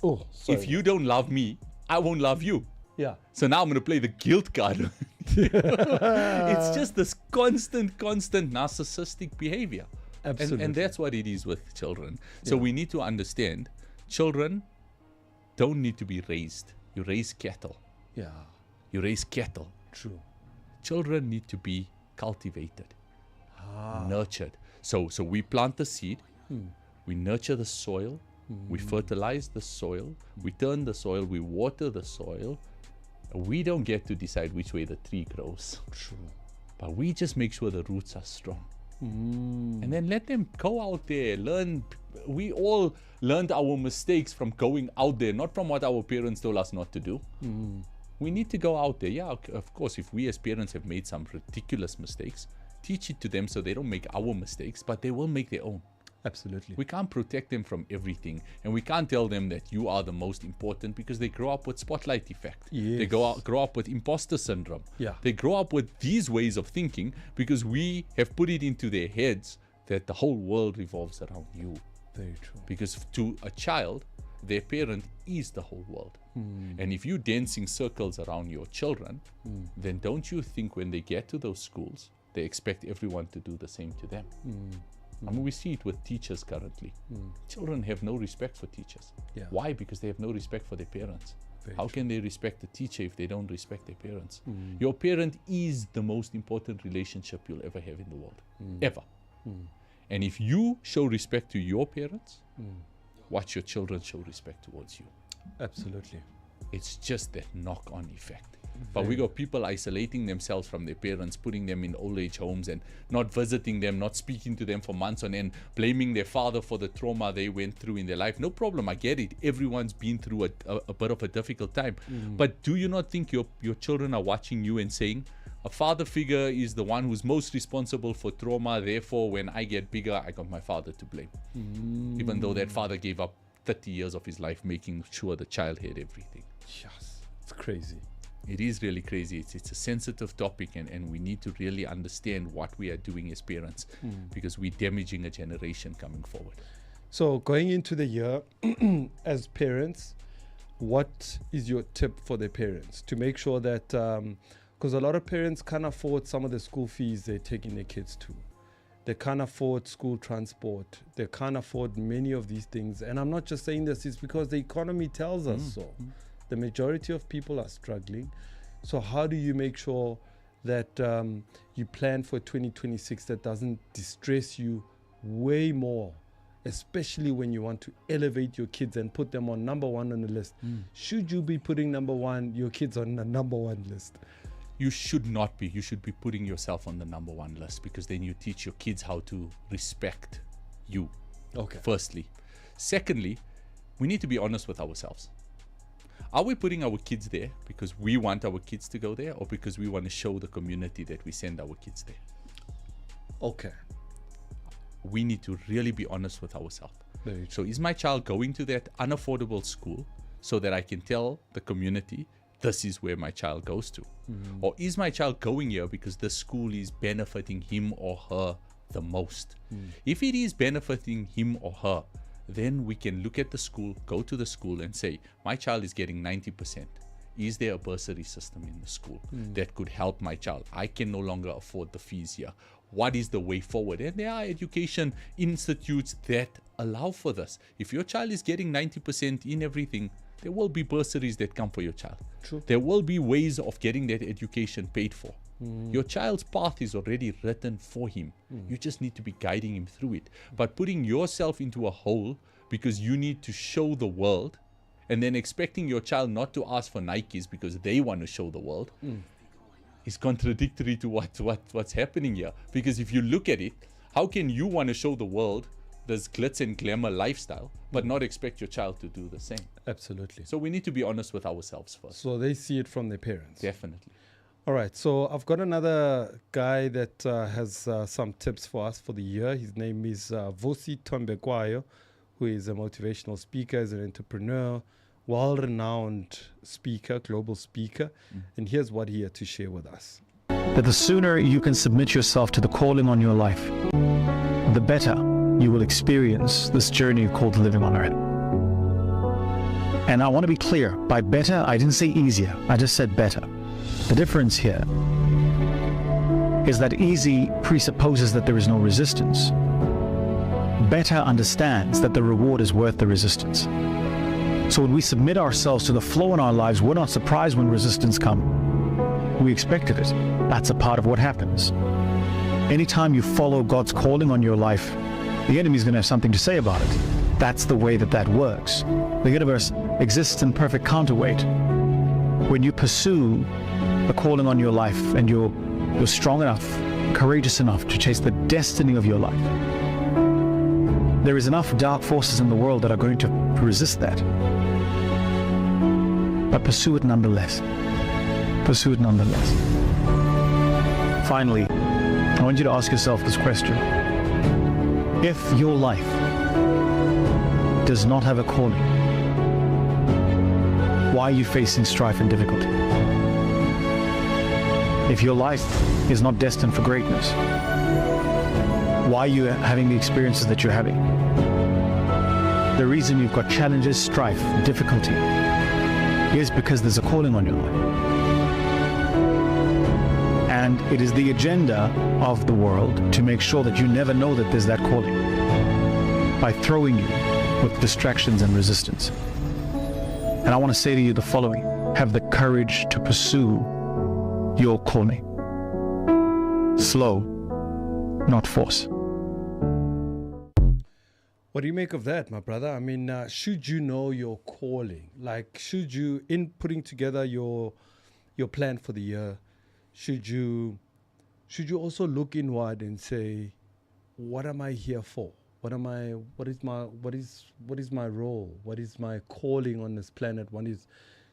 Oh, sorry. If you don't love me, I won't love you. Yeah. So now I'm going to play the guilt card. It's just this constant narcissistic behavior. Absolutely. And that's what it is with children. So Yeah. we need to understand, children don't need to be raised. You raise cattle. Yeah. You raise cattle. True. Children need to be cultivated, nurtured. So we plant the seed, we nurture the soil, we fertilize the soil, we turn the soil, we water the soil. We don't get to decide which way the tree grows. True. But we just make sure the roots are strong. And then let them go out there, learn. We all learned our mistakes from going out there, not from what our parents told us not to do. We need to go out there. Yeah, of course, if we as parents have made some ridiculous mistakes, teach it to them so they don't make our mistakes, but they will make their own. Absolutely. We can't protect them from everything, and we can't tell them that you are the most important, because they grow up with spotlight effect. Yes. They grow up with imposter syndrome. Yeah. They grow up with these ways of thinking because we have put it into their heads that the whole world revolves around you. Very true. Because to a child, their parent is the whole world. And if you're dancing circles around your children, then don't you think when they get to those schools, they expect everyone to do the same to them? I mean, we see it with teachers currently. Children have no respect for teachers. Yeah. Why? Because they have no respect for their parents. How can they respect the teacher if they don't respect their parents? Your parent is the most important relationship you'll ever have in the world. Ever. And if you show respect to your parents, watch your children show respect towards you. Absolutely. It's just that knock-on effect. But we got people isolating themselves from their parents, putting them in old age homes and not visiting them, not speaking to them for months on end, blaming their father for the trauma they went through in their life. No problem, I get it. Everyone's been through a bit of a difficult time. But do you not think your children are watching you and saying, a father figure is the one who's most responsible for trauma, therefore when I get bigger, I got my father to blame. Even though that father gave up 30 years of his life making sure the child had everything. Yes, it's crazy. It is really crazy. It's a sensitive topic, and we need to really understand what we are doing as parents, because we're damaging a generation coming forward. So going into the year, as parents, what is your tip for the parents to make sure that, because a lot of parents can't afford some of the school fees they're taking their kids to. They can't afford school transport. They can't afford many of these things. And I'm not just saying this, it's because the economy tells us so. The majority of people are struggling. So how do you make sure that you plan for 2026 that doesn't distress you way more, especially when you want to elevate your kids and put them on number one on the list? Should you be putting your kids on the number one list? You should not be. You should be putting yourself on the number one list, because then you teach your kids how to respect you. Okay. Firstly. Secondly, we need to be honest with ourselves. Are we putting our kids there because we want our kids to go there, or because we want to show the community that we send our kids there? Okay. We need to really be honest with ourselves. So is my child going to that unaffordable school so that I can tell the community this is where my child goes to? Or is my child going here because the school is benefiting him or her the most? If it is benefiting him or her, then we can look at the school, go to the school and say, my child is getting 90%. Is there a bursary system in the school that could help my child? I can no longer afford the fees here. What is the way forward? And there are education institutes that allow for this. If your child is getting 90% in everything, there will be bursaries that come for your child. True. There will be ways of getting that education paid for. Your child's path is already written for him. You just need to be guiding him through it. But putting yourself into a hole because you need to show the world, and then expecting your child not to ask for Nikes because they want to show the world, is contradictory to what's happening here. Because if you look at it, how can you want to show the world this glitz and glamour lifestyle but not expect your child to do the same? Absolutely. So we need to be honest with ourselves first. So they see it from their parents. Definitely. All right, so I've got another guy that has some tips for us for the year. His name is Vusi Tombekwayo, who is a motivational speaker, is an entrepreneur, well-renowned speaker, global speaker. And here's what he had to share with us. That the sooner you can submit yourself to the calling on your life, the better you will experience this journey called living on earth. And I want to be clear, by better, I didn't say easier, I just said better. The difference here is that easy presupposes that there is no resistance. Better understands that the reward is worth the resistance. So when we submit ourselves to the flow in our lives, we're not surprised when resistance comes. We expected it. That's a part of what happens. Anytime you follow God's calling on your life, the enemy is going to have something to say about it. That's the way that works. The universe exists in perfect counterweight. When you pursue the calling on your life and you're strong enough, courageous enough to chase the destiny of your life, there is enough dark forces in the world that are going to resist that. But pursue it nonetheless. Pursue it nonetheless. Finally, I want you to ask yourself this question. If your life does not have a calling, why are you facing strife and difficulty? If your life is not destined for greatness, why are you having the experiences that you're having? the reason you've got challenges, strife, difficulty, is because there's a calling on your life. And it is the agenda of the world to make sure that you never know that there's that calling by throwing you with distractions and resistance. And I want to say to you the following: have the courage to pursue your calling. Slow, not force. What do you make of that, my brother? I mean, should you know your calling? Like, should you, in putting together your plan for the year, should you also look inward and say, what am I here for? What is my role? What is my calling on this planet?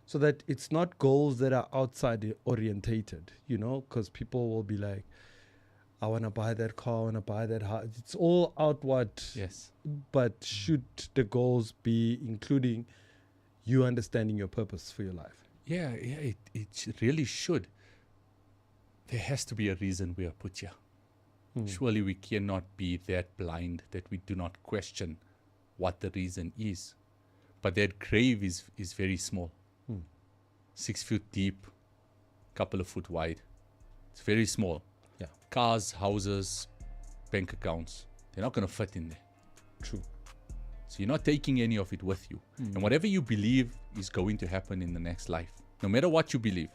So that it's not goals that are outside orientated, you know, because people will be like, I want to buy that car, I want to buy that house. It's all outward. Yes. But should the goals be including you understanding your purpose for your life? Yeah, it really should. There has to be a reason we are put here. Surely we cannot be that blind that we do not question what the reason is. But that grave is very small. 6 feet deep, couple of foot wide. It's very small. Yeah. Cars, houses, bank accounts, they're not going to fit in there. True. So you're not taking any of it with you. And whatever you believe is going to happen in the next life, no matter what you believe,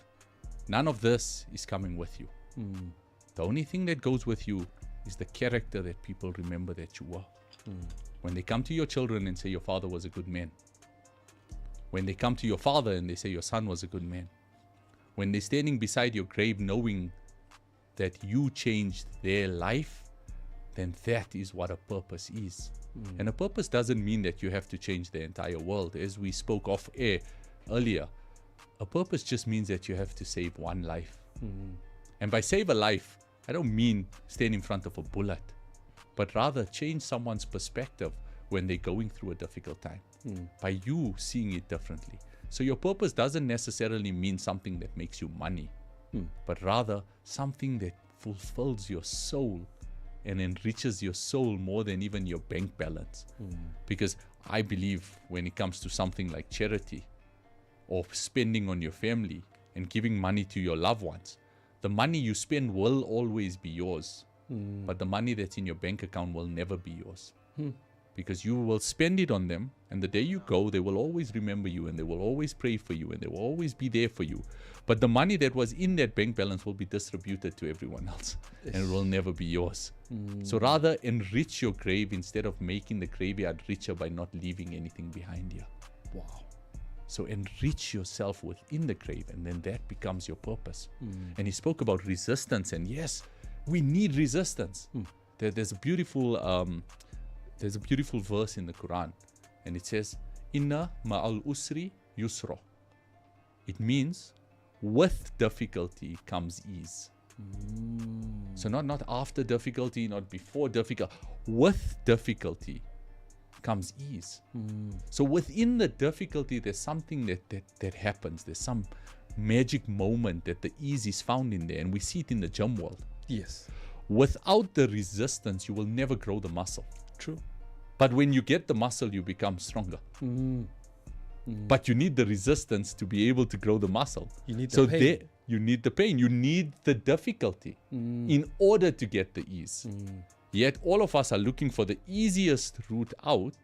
none of this is coming with you. The only thing that goes with you is the character that people remember that you were. When they come to your children and say your father was a good man, when they come to your father and they say your son was a good man, when they're standing beside your grave knowing that you changed their life, then that is what a purpose is. And a purpose doesn't mean that you have to change the entire world. As we spoke off air earlier, a purpose just means that you have to save one life. And by save a life, I don't mean stand in front of a bullet, but rather change someone's perspective when they're going through a difficult time by you seeing it differently. So your purpose doesn't necessarily mean something that makes you money, but rather something that fulfills your soul and enriches your soul more than even your bank balance. Because I believe when it comes to something like charity or spending on your family and giving money to your loved ones, the money you spend will always be yours, but the money that's in your bank account will never be yours. Because you will spend it on them, and the day you go, they will always remember you, and they will always pray for you, and they will always be there for you. But the money that was in that bank balance will be distributed to everyone else, and it will never be yours. So rather enrich your grave instead of making the graveyard richer by not leaving anything behind here. Wow. So enrich yourself within the grave, and then that becomes your purpose. And he spoke about resistance, and yes, we need resistance. There's a beautiful verse in the Quran, and it says, "Inna ma'al usri yusra." It means with difficulty comes ease. So not after difficulty, not before difficulty. With difficulty comes ease. So within the difficulty, there's something that happens. There's some magic moment that the ease is found in there, and we see it in the gym world. Yes. Without the resistance, you will never grow the muscle. True. But when you get the muscle, you become stronger. But you need the resistance to be able to grow the muscle. You need the pain. You need the pain. You need the difficulty in order to get the ease. Yet all of us are looking for the easiest route out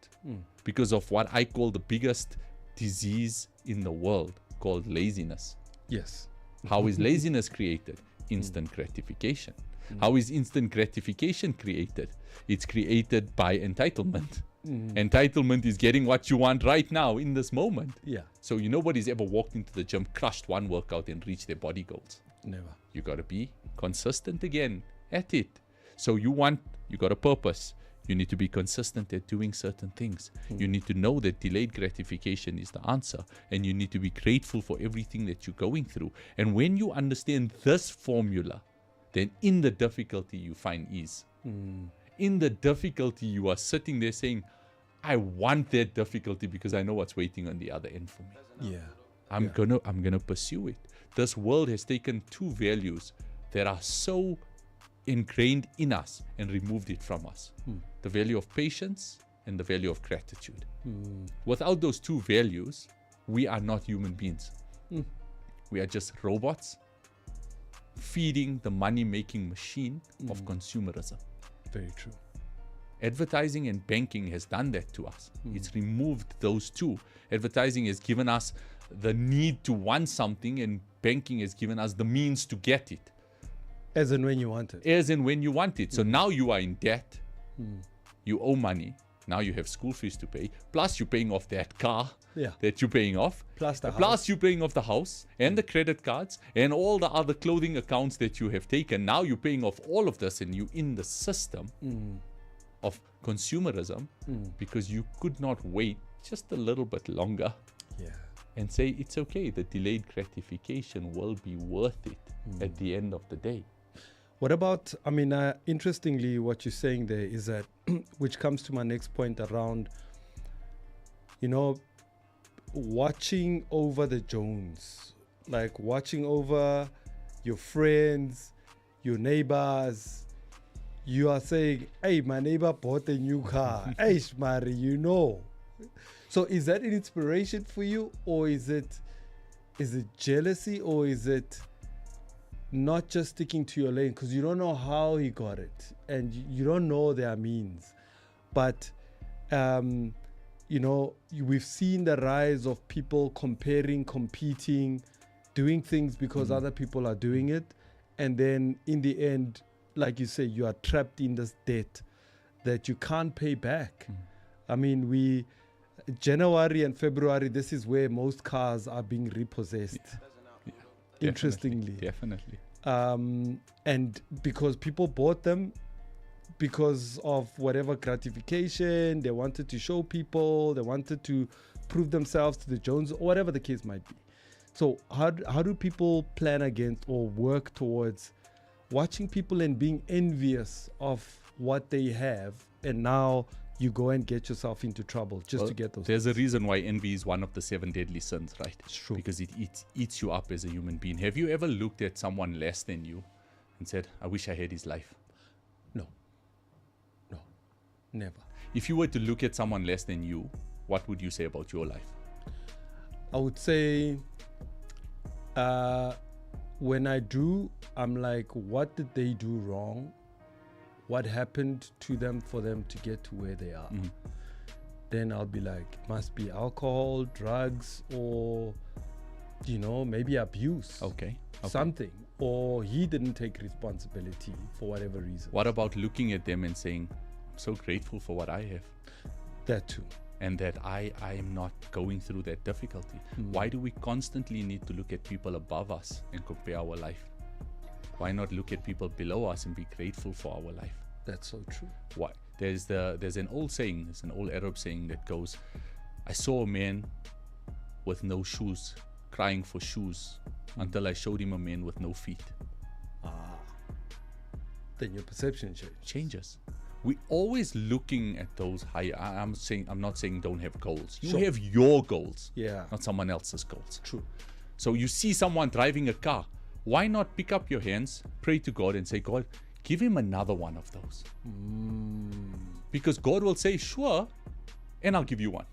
because of what I call the biggest disease in the world, called laziness. Yes. How is laziness created? Instant gratification. How is instant gratification created? It's created by entitlement. Entitlement is getting what you want right now in this moment. Yeah. So nobody's ever walked into the gym, crushed one workout and reached their body goals. Never. You got to be consistent again at it. So you got a purpose. You need to be consistent at doing certain things. You need to know that delayed gratification is the answer, and you need to be grateful for everything that you're going through. And when you understand this formula, then in the difficulty you find ease. In the difficulty you are sitting there saying, I want that difficulty because I know what's waiting on the other end for me. Yeah. I'm gonna pursue it. This world has taken two values that are so ingrained in us and removed it from us. The value of patience and the value of gratitude. Without those two values, we are not human beings. We are just robots feeding the money-making machine of consumerism. Very true. Advertising and banking has done that to us. It's removed those two. Advertising has given us the need to want something, and banking has given us the means to get it. As and when you want it. As and when you want it. So now you are in debt. You owe money. Now you have school fees to pay. Plus you're paying off that car that you're paying off. Plus you're paying off the house and the credit cards and all the other clothing accounts that you have taken. Now you're paying off all of this, and you're in the system of consumerism because you could not wait just a little bit longer and say it's okay, the delayed gratification will be worth it at the end of the day. What about, I mean, interestingly, what you're saying there is that, which comes to my next point around, you know, watching over the Jones, like watching over your friends, your neighbors. You are saying, hey, my neighbor bought a new car. Hey, Shmari, you know. So is that an inspiration for you, or is it jealousy, or is it not just sticking to your lane? Because you don't know how he got it, and you don't know their means. But, you know, we've seen the rise of people comparing, competing, doing things because other people are doing it. And then in the end, like you say, you are trapped in this debt that you can't pay back. I mean, January and February, this is where most cars are being repossessed. Interestingly. Definitely. And because people bought them because of whatever gratification, they wanted to show people, they wanted to prove themselves to the Jones, or whatever the case might be. So how do people plan against or work towards watching people and being envious of what they have, and now you go and get yourself into trouble just to get those There's a reason why envy is one of the 7 deadly sins, right? It's true. Because it eats you up as a human being. Have you ever looked at someone less than you and said, I wish I had his life? No, never. If you were to look at someone less than you, what would you say about your life? I would say, when I do, I'm like, what did they do wrong? What happened to them for them to get to where they are? Then I'll be like, must be alcohol, drugs, or, you know, maybe abuse. Okay. Something. Or he didn't take responsibility for whatever reason. What about looking at them and saying, I'm so grateful for what I have? That too. And that I am not going through that difficulty. Why do we constantly need to look at people above us and compare our life? Why not look at people below us and be grateful for our life? That's so true. Why? There's an old saying, there's an old Arab saying that goes, I saw a man with no shoes crying for shoes until I showed him a man with no feet. Then your perception changes. We're always looking at those higher. I'm not saying don't have goals. You Sure. have your goals, Yeah. not someone else's goals. True. So you see someone driving a car. Why not pick up your hands, pray to God, and say, God, give him another one of those? Because God will say, sure, and I'll give you one.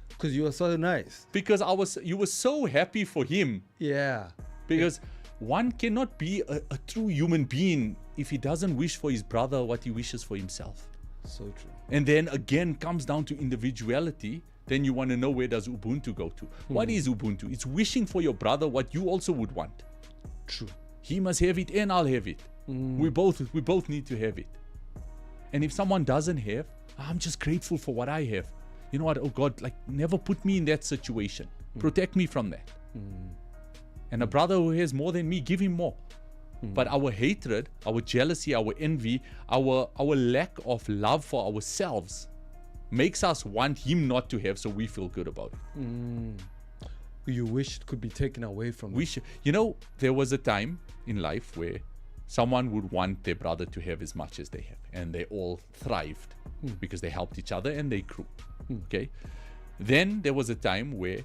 Because you were so nice. Because you were so happy for him. Yeah. Because one cannot be a true human being if he doesn't wish for his brother what he wishes for himself. So true. And then again comes down to individuality. Then you want to know, where does Ubuntu go to? What is Ubuntu? It's wishing for your brother what you also would want. True. He must have it and I'll have it. We both need to have it. And if someone doesn't have, I'm just grateful for what I have. You know what? Oh God, like, never put me in that situation. Protect me from that. And a brother who has more than me, give him more. But our hatred, our jealousy, our envy, our lack of love for ourselves makes us want him not to have, so we feel good about it. You wish it could be taken away from you. You know, there was a time in life where someone would want their brother to have as much as they have, and they all thrived because they helped each other and they grew. Okay. Then there was a time where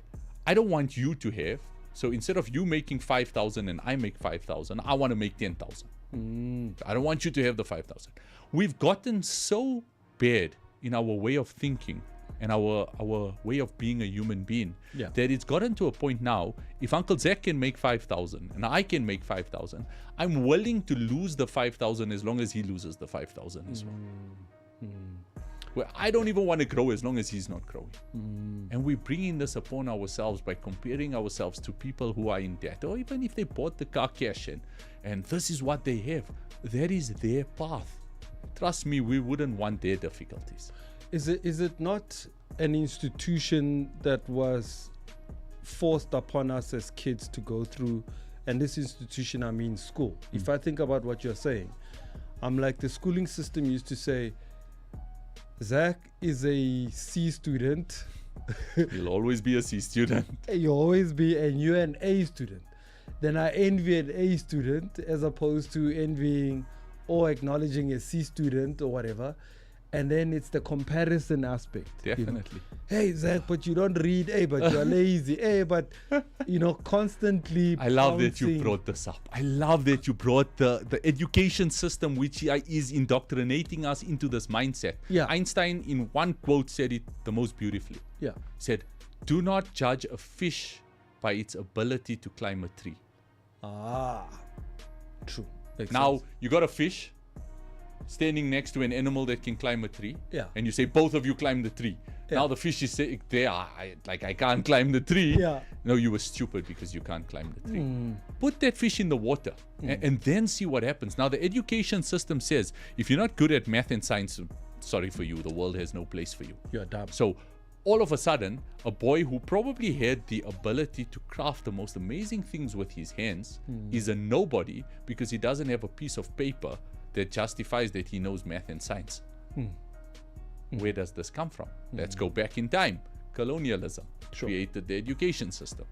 I don't want you to have, so instead of you making 5,000 and I make 5,000, I want to make 10,000. I don't want you to have the 5,000. We've gotten so bad in our way of thinking and our way of being a human being, Yeah. that it's gotten to a point now, if Uncle Zach can make 5,000 and I can make 5,000, I'm willing to lose the 5,000 as long as he loses the 5,000 as well. Well, I don't even want to grow as long as he's not growing. And we're bringing this upon ourselves by comparing ourselves to people who are in debt, or even if they bought the car cash in, and this is what they have. That is their path. Trust me, we wouldn't want their difficulties. Is it not an institution that was forced upon us as kids to go through? And this institution, I mean school. If I think about what you're saying, I'm like, the schooling system used to say, Zach is a C student. You'll always be a C student. You always be, and you're an A student. Then I envy an A student as opposed to envying or acknowledging a C student or whatever. And then it's the comparison aspect. Definitely. Hey, Zach, but you don't read. Hey, but you're lazy. Hey, but, constantly. I love that you bouncing. brought this up. I love that you brought the education system, which is indoctrinating us into this mindset. Yeah. Einstein, in one quote, said it the most beautifully. Yeah. Said, "Do not judge a fish by its ability to climb a tree." Ah, true. Makes Now, sense. you got a fish standing next to an animal that can climb a tree. Yeah. And you say, both of you climb the tree. Yeah. Now the fish is saying, I can't climb the tree. Yeah. No, you were stupid because you can't climb the tree. Put that fish in the water and then see what happens. Now, the education system says, if you're not good at math and science, sorry for you, the world has no place for you. You're dumb. So all of a sudden, a boy who probably had the ability to craft the most amazing things with his hands is a nobody because he doesn't have a piece of paper that justifies that he knows math and science. Where does this come from? Let's go back in time. Colonialism created the education system.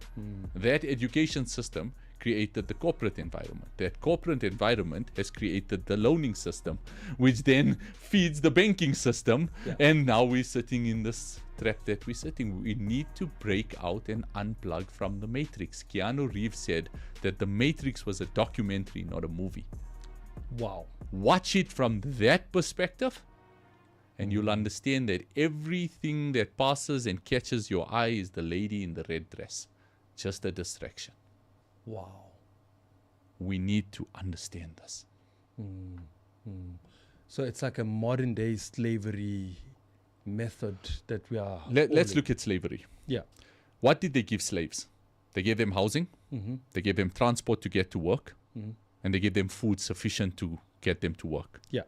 That education system created the corporate environment. That corporate environment has created the loaning system, which then feeds the banking system. And now we're sitting in this trap that we're sitting. We need to break out and unplug from the Matrix. Keanu Reeves said that the Matrix was a documentary, not a movie. Wow. Watch it from that perspective, and you'll understand that everything that passes and catches your eye is the lady in the red dress. Just a distraction. Wow. We need to understand this. So it's like a modern day slavery method that we are. Let's look at slavery. Yeah. What did they give slaves? They gave them housing, they gave them transport to get to work, and they gave them food sufficient to get them to work. Yeah.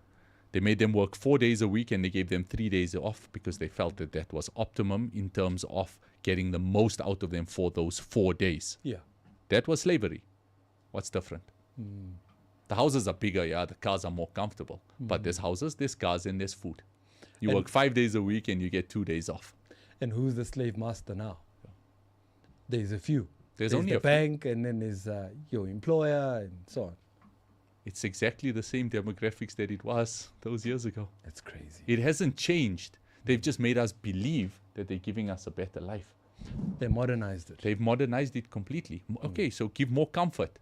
They made them work 4 days a week and they gave them 3 days off because they felt that that was optimum in terms of getting the most out of them for those 4 days. Yeah. That was slavery. What's different? The houses are bigger, yeah, the cars are more comfortable. But there's houses, there's cars, and there's food. You work 5 days a week and you get 2 days off. And who's the slave master now? There's a few. There's only the a few. bank, and then there's your employer, and so on. It's exactly the same demographics that it was those years ago. That's crazy. It hasn't changed. They've just made us believe that they're giving us a better life. They modernized it. They've modernized it completely. Okay, so give more comfort.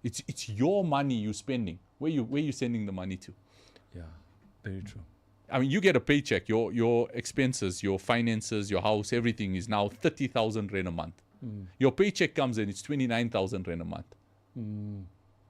It's your money you're spending. Where you sending the money to? Yeah, very true. I mean, you get a paycheck. Your expenses, your finances, your house, everything is now 30,000 rand a month. Your paycheck comes and it's 29,000 rand a month.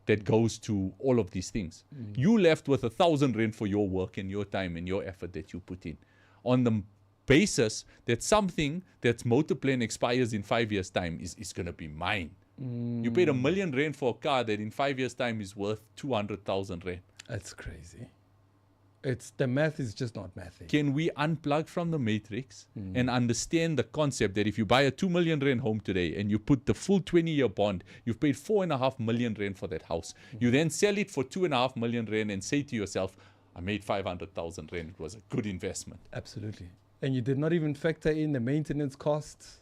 That goes to all of these things. You left with 1,000 rand for your work and your time and your effort that you put in. On the basis that something that's Motorplan expires in 5 years' time is going to be mine. You paid 1 million rand for a car that in 5 years' time is worth 200,000 rand. That's crazy. The math is just not mathy. Can we unplug from the matrix and understand the concept that if you buy a 2 million rand home today and you put the full 20-year bond, you've paid 4.5 million rand for that house. You then sell it for 2.5 million rand and say to yourself, I made 500,000 rand. It was a good investment. Absolutely. And you did not even factor in the maintenance costs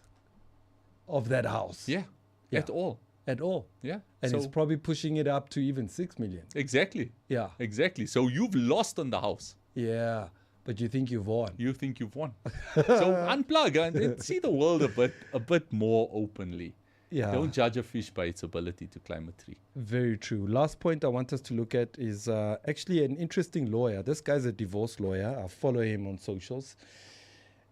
of that house. Yeah. At all. At all. Yeah. And So- it's probably pushing it up to even 6 million. Exactly. Yeah. Exactly. So you've lost on the house. Yeah. But you think you've won. You think you've won. So unplug and see the world a bit more openly. Yeah. Don't judge a fish by its ability to climb a tree. Very true. Last point I want us to look at is actually an interesting lawyer. This guy's a divorce lawyer. I follow him on socials.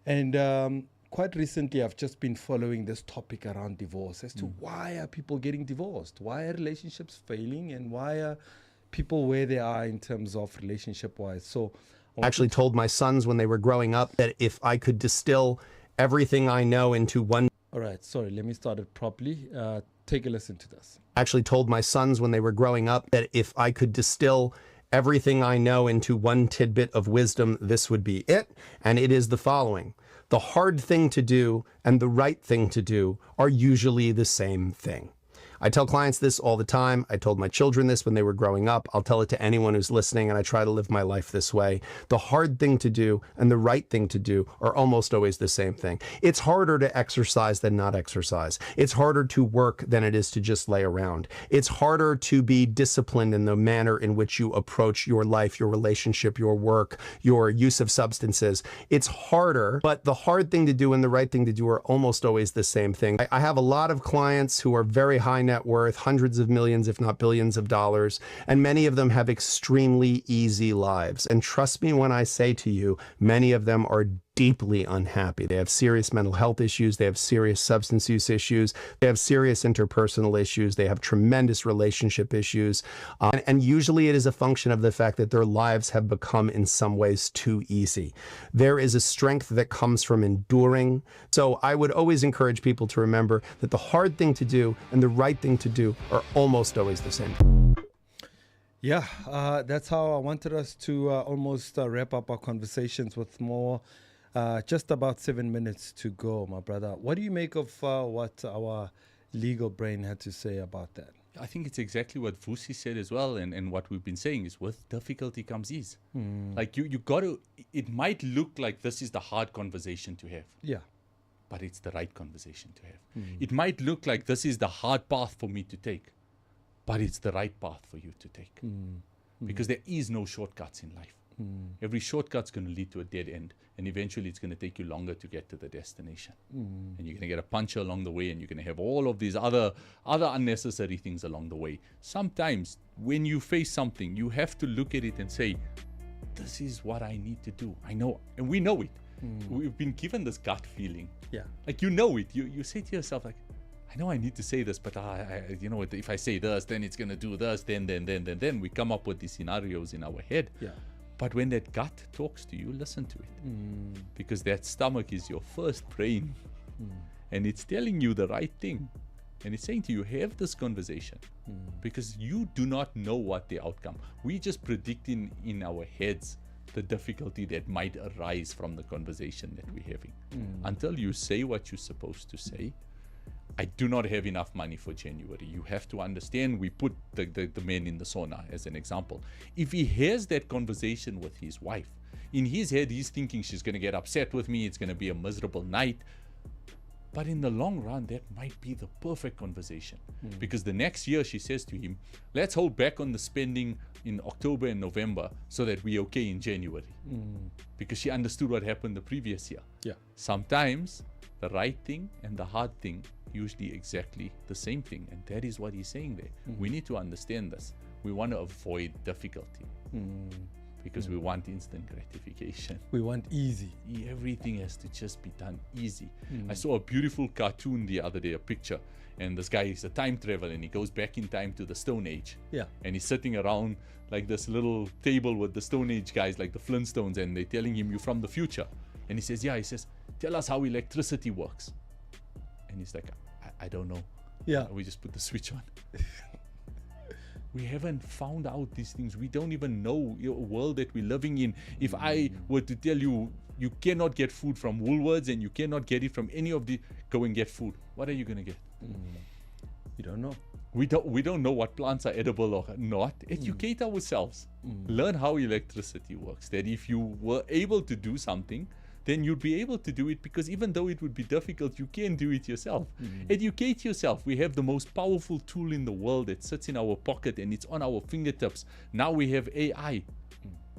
And quite recently, I've just been following this topic around divorce as to why are people getting divorced? Why are relationships failing? And why are people where they are in terms of relationship-wise? So I actually told my sons when they were growing up that if I could distill everything I know into one... All right, sorry, let me start it properly. Take a listen to this. I actually told my sons when they were growing up that if I could distill everything I know into one tidbit of wisdom, this would be it. And it is the following. The hard thing to do and the right thing to do are usually the same thing. I tell clients this all the time. I told my children this when they were growing up. I'll tell it to anyone who's listening, and I try to live my life this way. The hard thing to do and the right thing to do are almost always the same thing. It's harder to exercise than not exercise. It's harder to work than it is to just lay around. It's harder to be disciplined in the manner in which you approach your life, your relationship, your work, your use of substances. It's harder, but the hard thing to do and the right thing to do are almost always the same thing. I have a lot of clients who are very high net worth, hundreds of millions, if not billions of dollars, and many of them have extremely easy lives. And trust me when I say to you, many of them are deeply unhappy. They have serious mental health issues. They have serious substance use issues. They have serious interpersonal issues. They have tremendous relationship issues. And usually it is a function of the fact that their lives have become in some ways too easy. There is a strength that comes from enduring. So I would always encourage people to remember that the hard thing to do and the right thing to do are almost always the same. Yeah, that's how I wanted us to almost wrap up our conversations with more. Just about 7 minutes to go, my brother. What do you make of what our legal brain had to say about that? I think it's exactly what Vusi said as well, and what we've been saying is with difficulty comes ease. Like you got to, it might look like this is the hard conversation to have. Yeah. But it's the right conversation to have. It might look like this is the hard path for me to take, but it's the right path for you to take. Because there is no shortcuts in life. Every shortcut's going to lead to a dead end, and eventually it's going to take you longer to get to the destination. And you're going to get a puncture along the way, and you're going to have all of these other unnecessary things along the way. Sometimes when you face something, you have to look at it and say, this is what I need to do. I know, and we know it. We've been given this gut feeling. Yeah. Like you know it. You say to yourself, like, I know I need to say this, but you know, if I say this, then it's going to do this, then we come up with these scenarios in our head. Yeah. But when that gut talks to you, listen to it. Because that stomach is your first brain. And it's telling you the right thing. And it's saying to you, have this conversation. Because you do not know what the outcome. We just predict in our heads the difficulty that might arise from the conversation that we're having. Until you say what you're supposed to say, I do not have enough money for January. You have to understand, we put the man in the sauna as an example. If he has that conversation with his wife, in his head, he's thinking she's going to get upset with me. It's going to be a miserable night. But in the long run, that might be the perfect conversation. Because the next year she says to him, let's hold back on the spending in October and November so that we're okay in January. Because she understood what happened the previous year. Yeah. Sometimes the right thing and the hard thing usually exactly the same thing, and that is what he's saying there. We need to understand this. We want to avoid difficulty because we want instant gratification. We want easy. Everything has to just be done easy. I saw a beautiful cartoon the other day, a picture, and this guy is a time traveler and he goes back in time to the Stone Age. Yeah. And he's sitting around like this little table with the Stone Age guys like the Flintstones, and they're telling him, you're from the future. And he says, yeah, he says, tell us how electricity works. And he's like, I don't know. Yeah. We just put the switch on. We haven't found out these things. We don't even know the world that we're living in. If I were to tell you, you cannot get food from Woolworths and you cannot get it from any of the, go and get food. What are you going to get? You don't know. We don't know what plants are edible or not. Educate ourselves. Learn how electricity works. That if you were able to do something, then you'll be able to do it, because even though it would be difficult, you can do it yourself. Educate yourself. We have the most powerful tool in the world that sits in our pocket and it's on our fingertips. Now we have AI.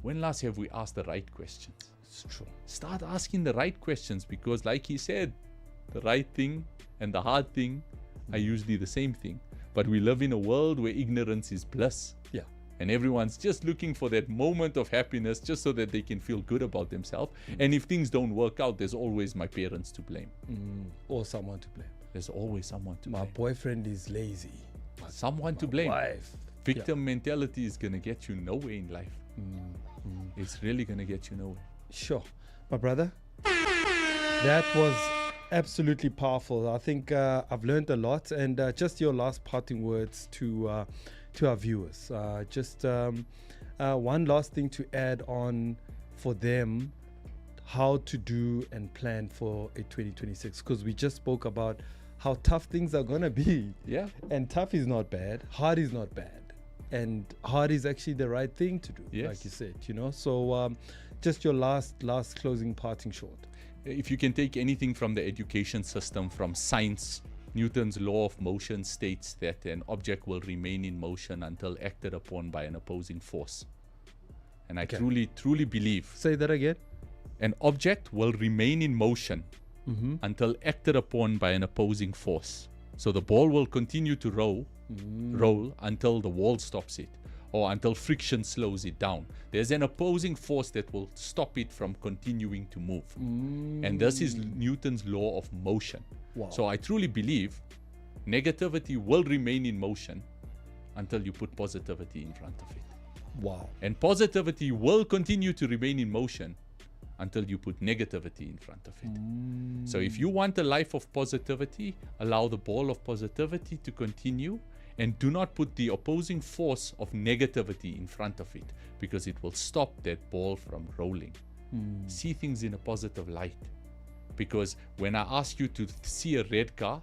When last have we asked the right questions? It's true. Start asking the right questions, because like he said, the right thing and the hard thing are usually the same thing. But we live in a world where ignorance is bliss. Yeah. And everyone's just looking for that moment of happiness just so that they can feel good about themselves. And if things don't work out, there's always my parents to blame. Or someone to blame. There's always someone to My blame. boyfriend is lazy. Someone to blame. Wife. Victim mentality is going to get you nowhere in life. It's really going to get you nowhere. Sure. My brother, that was absolutely powerful. I think I've learned a lot. And just your last parting words to our viewers. Just one last thing to add on for them, how to do and plan for a 2026. Because we just spoke about how tough things are going to be. Yeah. And tough is not bad. Hard is not bad. And hard is actually the right thing to do, Yes. like you said, you know. So just your last closing parting short. If you can take anything from the education system, from science, Newton's law of motion states that an object will remain in motion until acted upon by an opposing force. And I truly believe Say that again. an object will remain in motion until acted upon by an opposing force. So the ball will continue to roll until the wall stops it, or until friction slows it down. There's an opposing force that will stop it from continuing to move. And this is Newton's law of motion. Wow. So I truly believe negativity will remain in motion until you put positivity in front of it. Wow. And positivity will continue to remain in motion until you put negativity in front of it. So if you want a life of positivity, allow the ball of positivity to continue, and do not put the opposing force of negativity in front of it, because it will stop that ball from rolling. See things in a positive light. Because when I ask you to see a red car,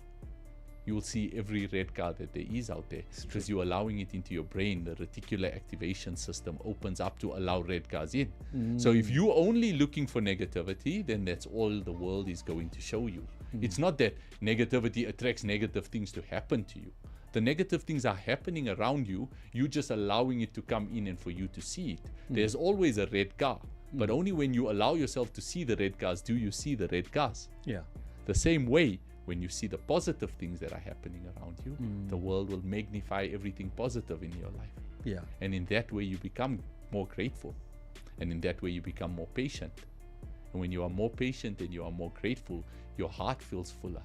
you will see every red car that there is out there, because you're allowing it into your brain. The reticular activation system opens up to allow red cars in. So if you're only looking for negativity, then that's all the world is going to show you. It's not that negativity attracts negative things to happen to you. The negative things are happening around you. You're just allowing it to come in and for you to see it. There's always a red car, but only when you allow yourself to see the red cars do you see the red cars. Yeah. The same way, when you see the positive things that are happening around you, the world will magnify everything positive in your life. Yeah. And in that way, you become more grateful. And in that way, you become more patient. And when you are more patient and you are more grateful, your heart feels fuller,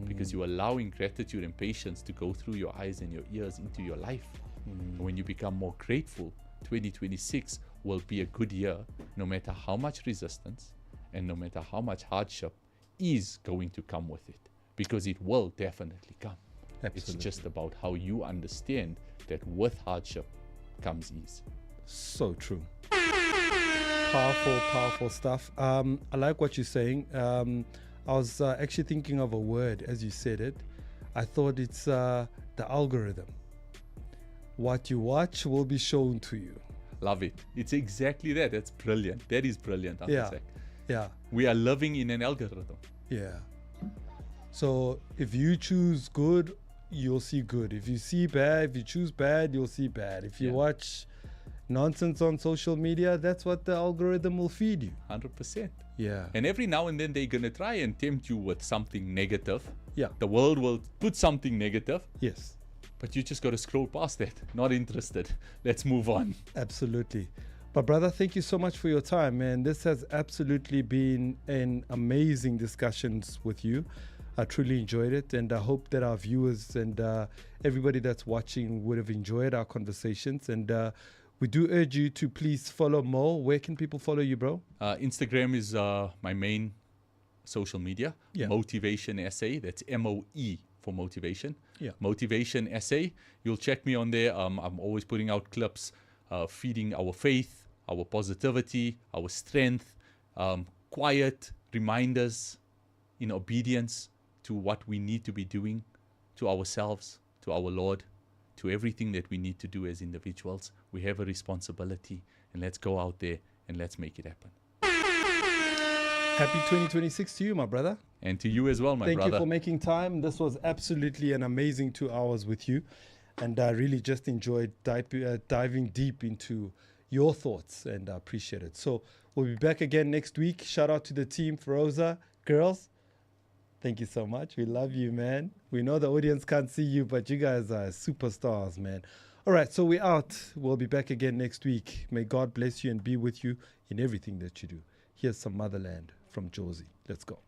because you're allowing gratitude and patience to go through your eyes and your ears into your life. And when you become more grateful, 2026 will be a good year, no matter how much resistance and no matter how much hardship is going to come with it, because it will definitely come. Absolutely. It's just about how you understand that with hardship comes ease. So true. Powerful stuff. I like what you're saying. I was actually thinking of a word as you said it. I thought it's the algorithm. What you watch will be shown to you. Love it. It's exactly that. That's brilliant. That is brilliant, Yeah. Zach. Yeah. We are living in an algorithm. Yeah. So if you choose good, you'll see good. If you see bad, if you choose bad, you'll see bad. If you watch nonsense on social media, that's what the algorithm will feed you. 100%. Yeah. And every now and then they're going to try and tempt you with something negative. Yeah. The world will put something negative. Yes. But you just got to scroll past that. Not interested. Let's move on. Absolutely. But brother, thank you so much for your time, man. This has absolutely been an amazing discussions with you. I truly enjoyed it, and I hope that our viewers and everybody that's watching would have enjoyed our conversations. And we do urge you to please follow Mo. Where can people follow you, bro? Instagram is my main social media. Yeah. Motivation SA. That's MOE for motivation. Yeah. Motivation SA. You'll check me on there. I'm always putting out clips, feeding our faith, our positivity, our strength, quiet reminders in obedience to what we need to be doing, to ourselves, to our Lord, to everything that we need to do as individuals. We have a responsibility, and let's go out there and let's make it happen. Happy 2026 to you, my brother. And to you as well, my brother. Thank you for making time. This was absolutely an amazing 2 hours with you. And I really just enjoyed diving deep into your thoughts, and I appreciate it. So we'll be back again next week. Shout out to the team, Feroza. Girls, Thank you so much. We love you, man. We know the audience can't see you, but you guys are superstars, man. All right, so we're out. We'll be back again next week. May God bless you and be with you in everything that you do. Here's some Motherland from Josie. Let's go.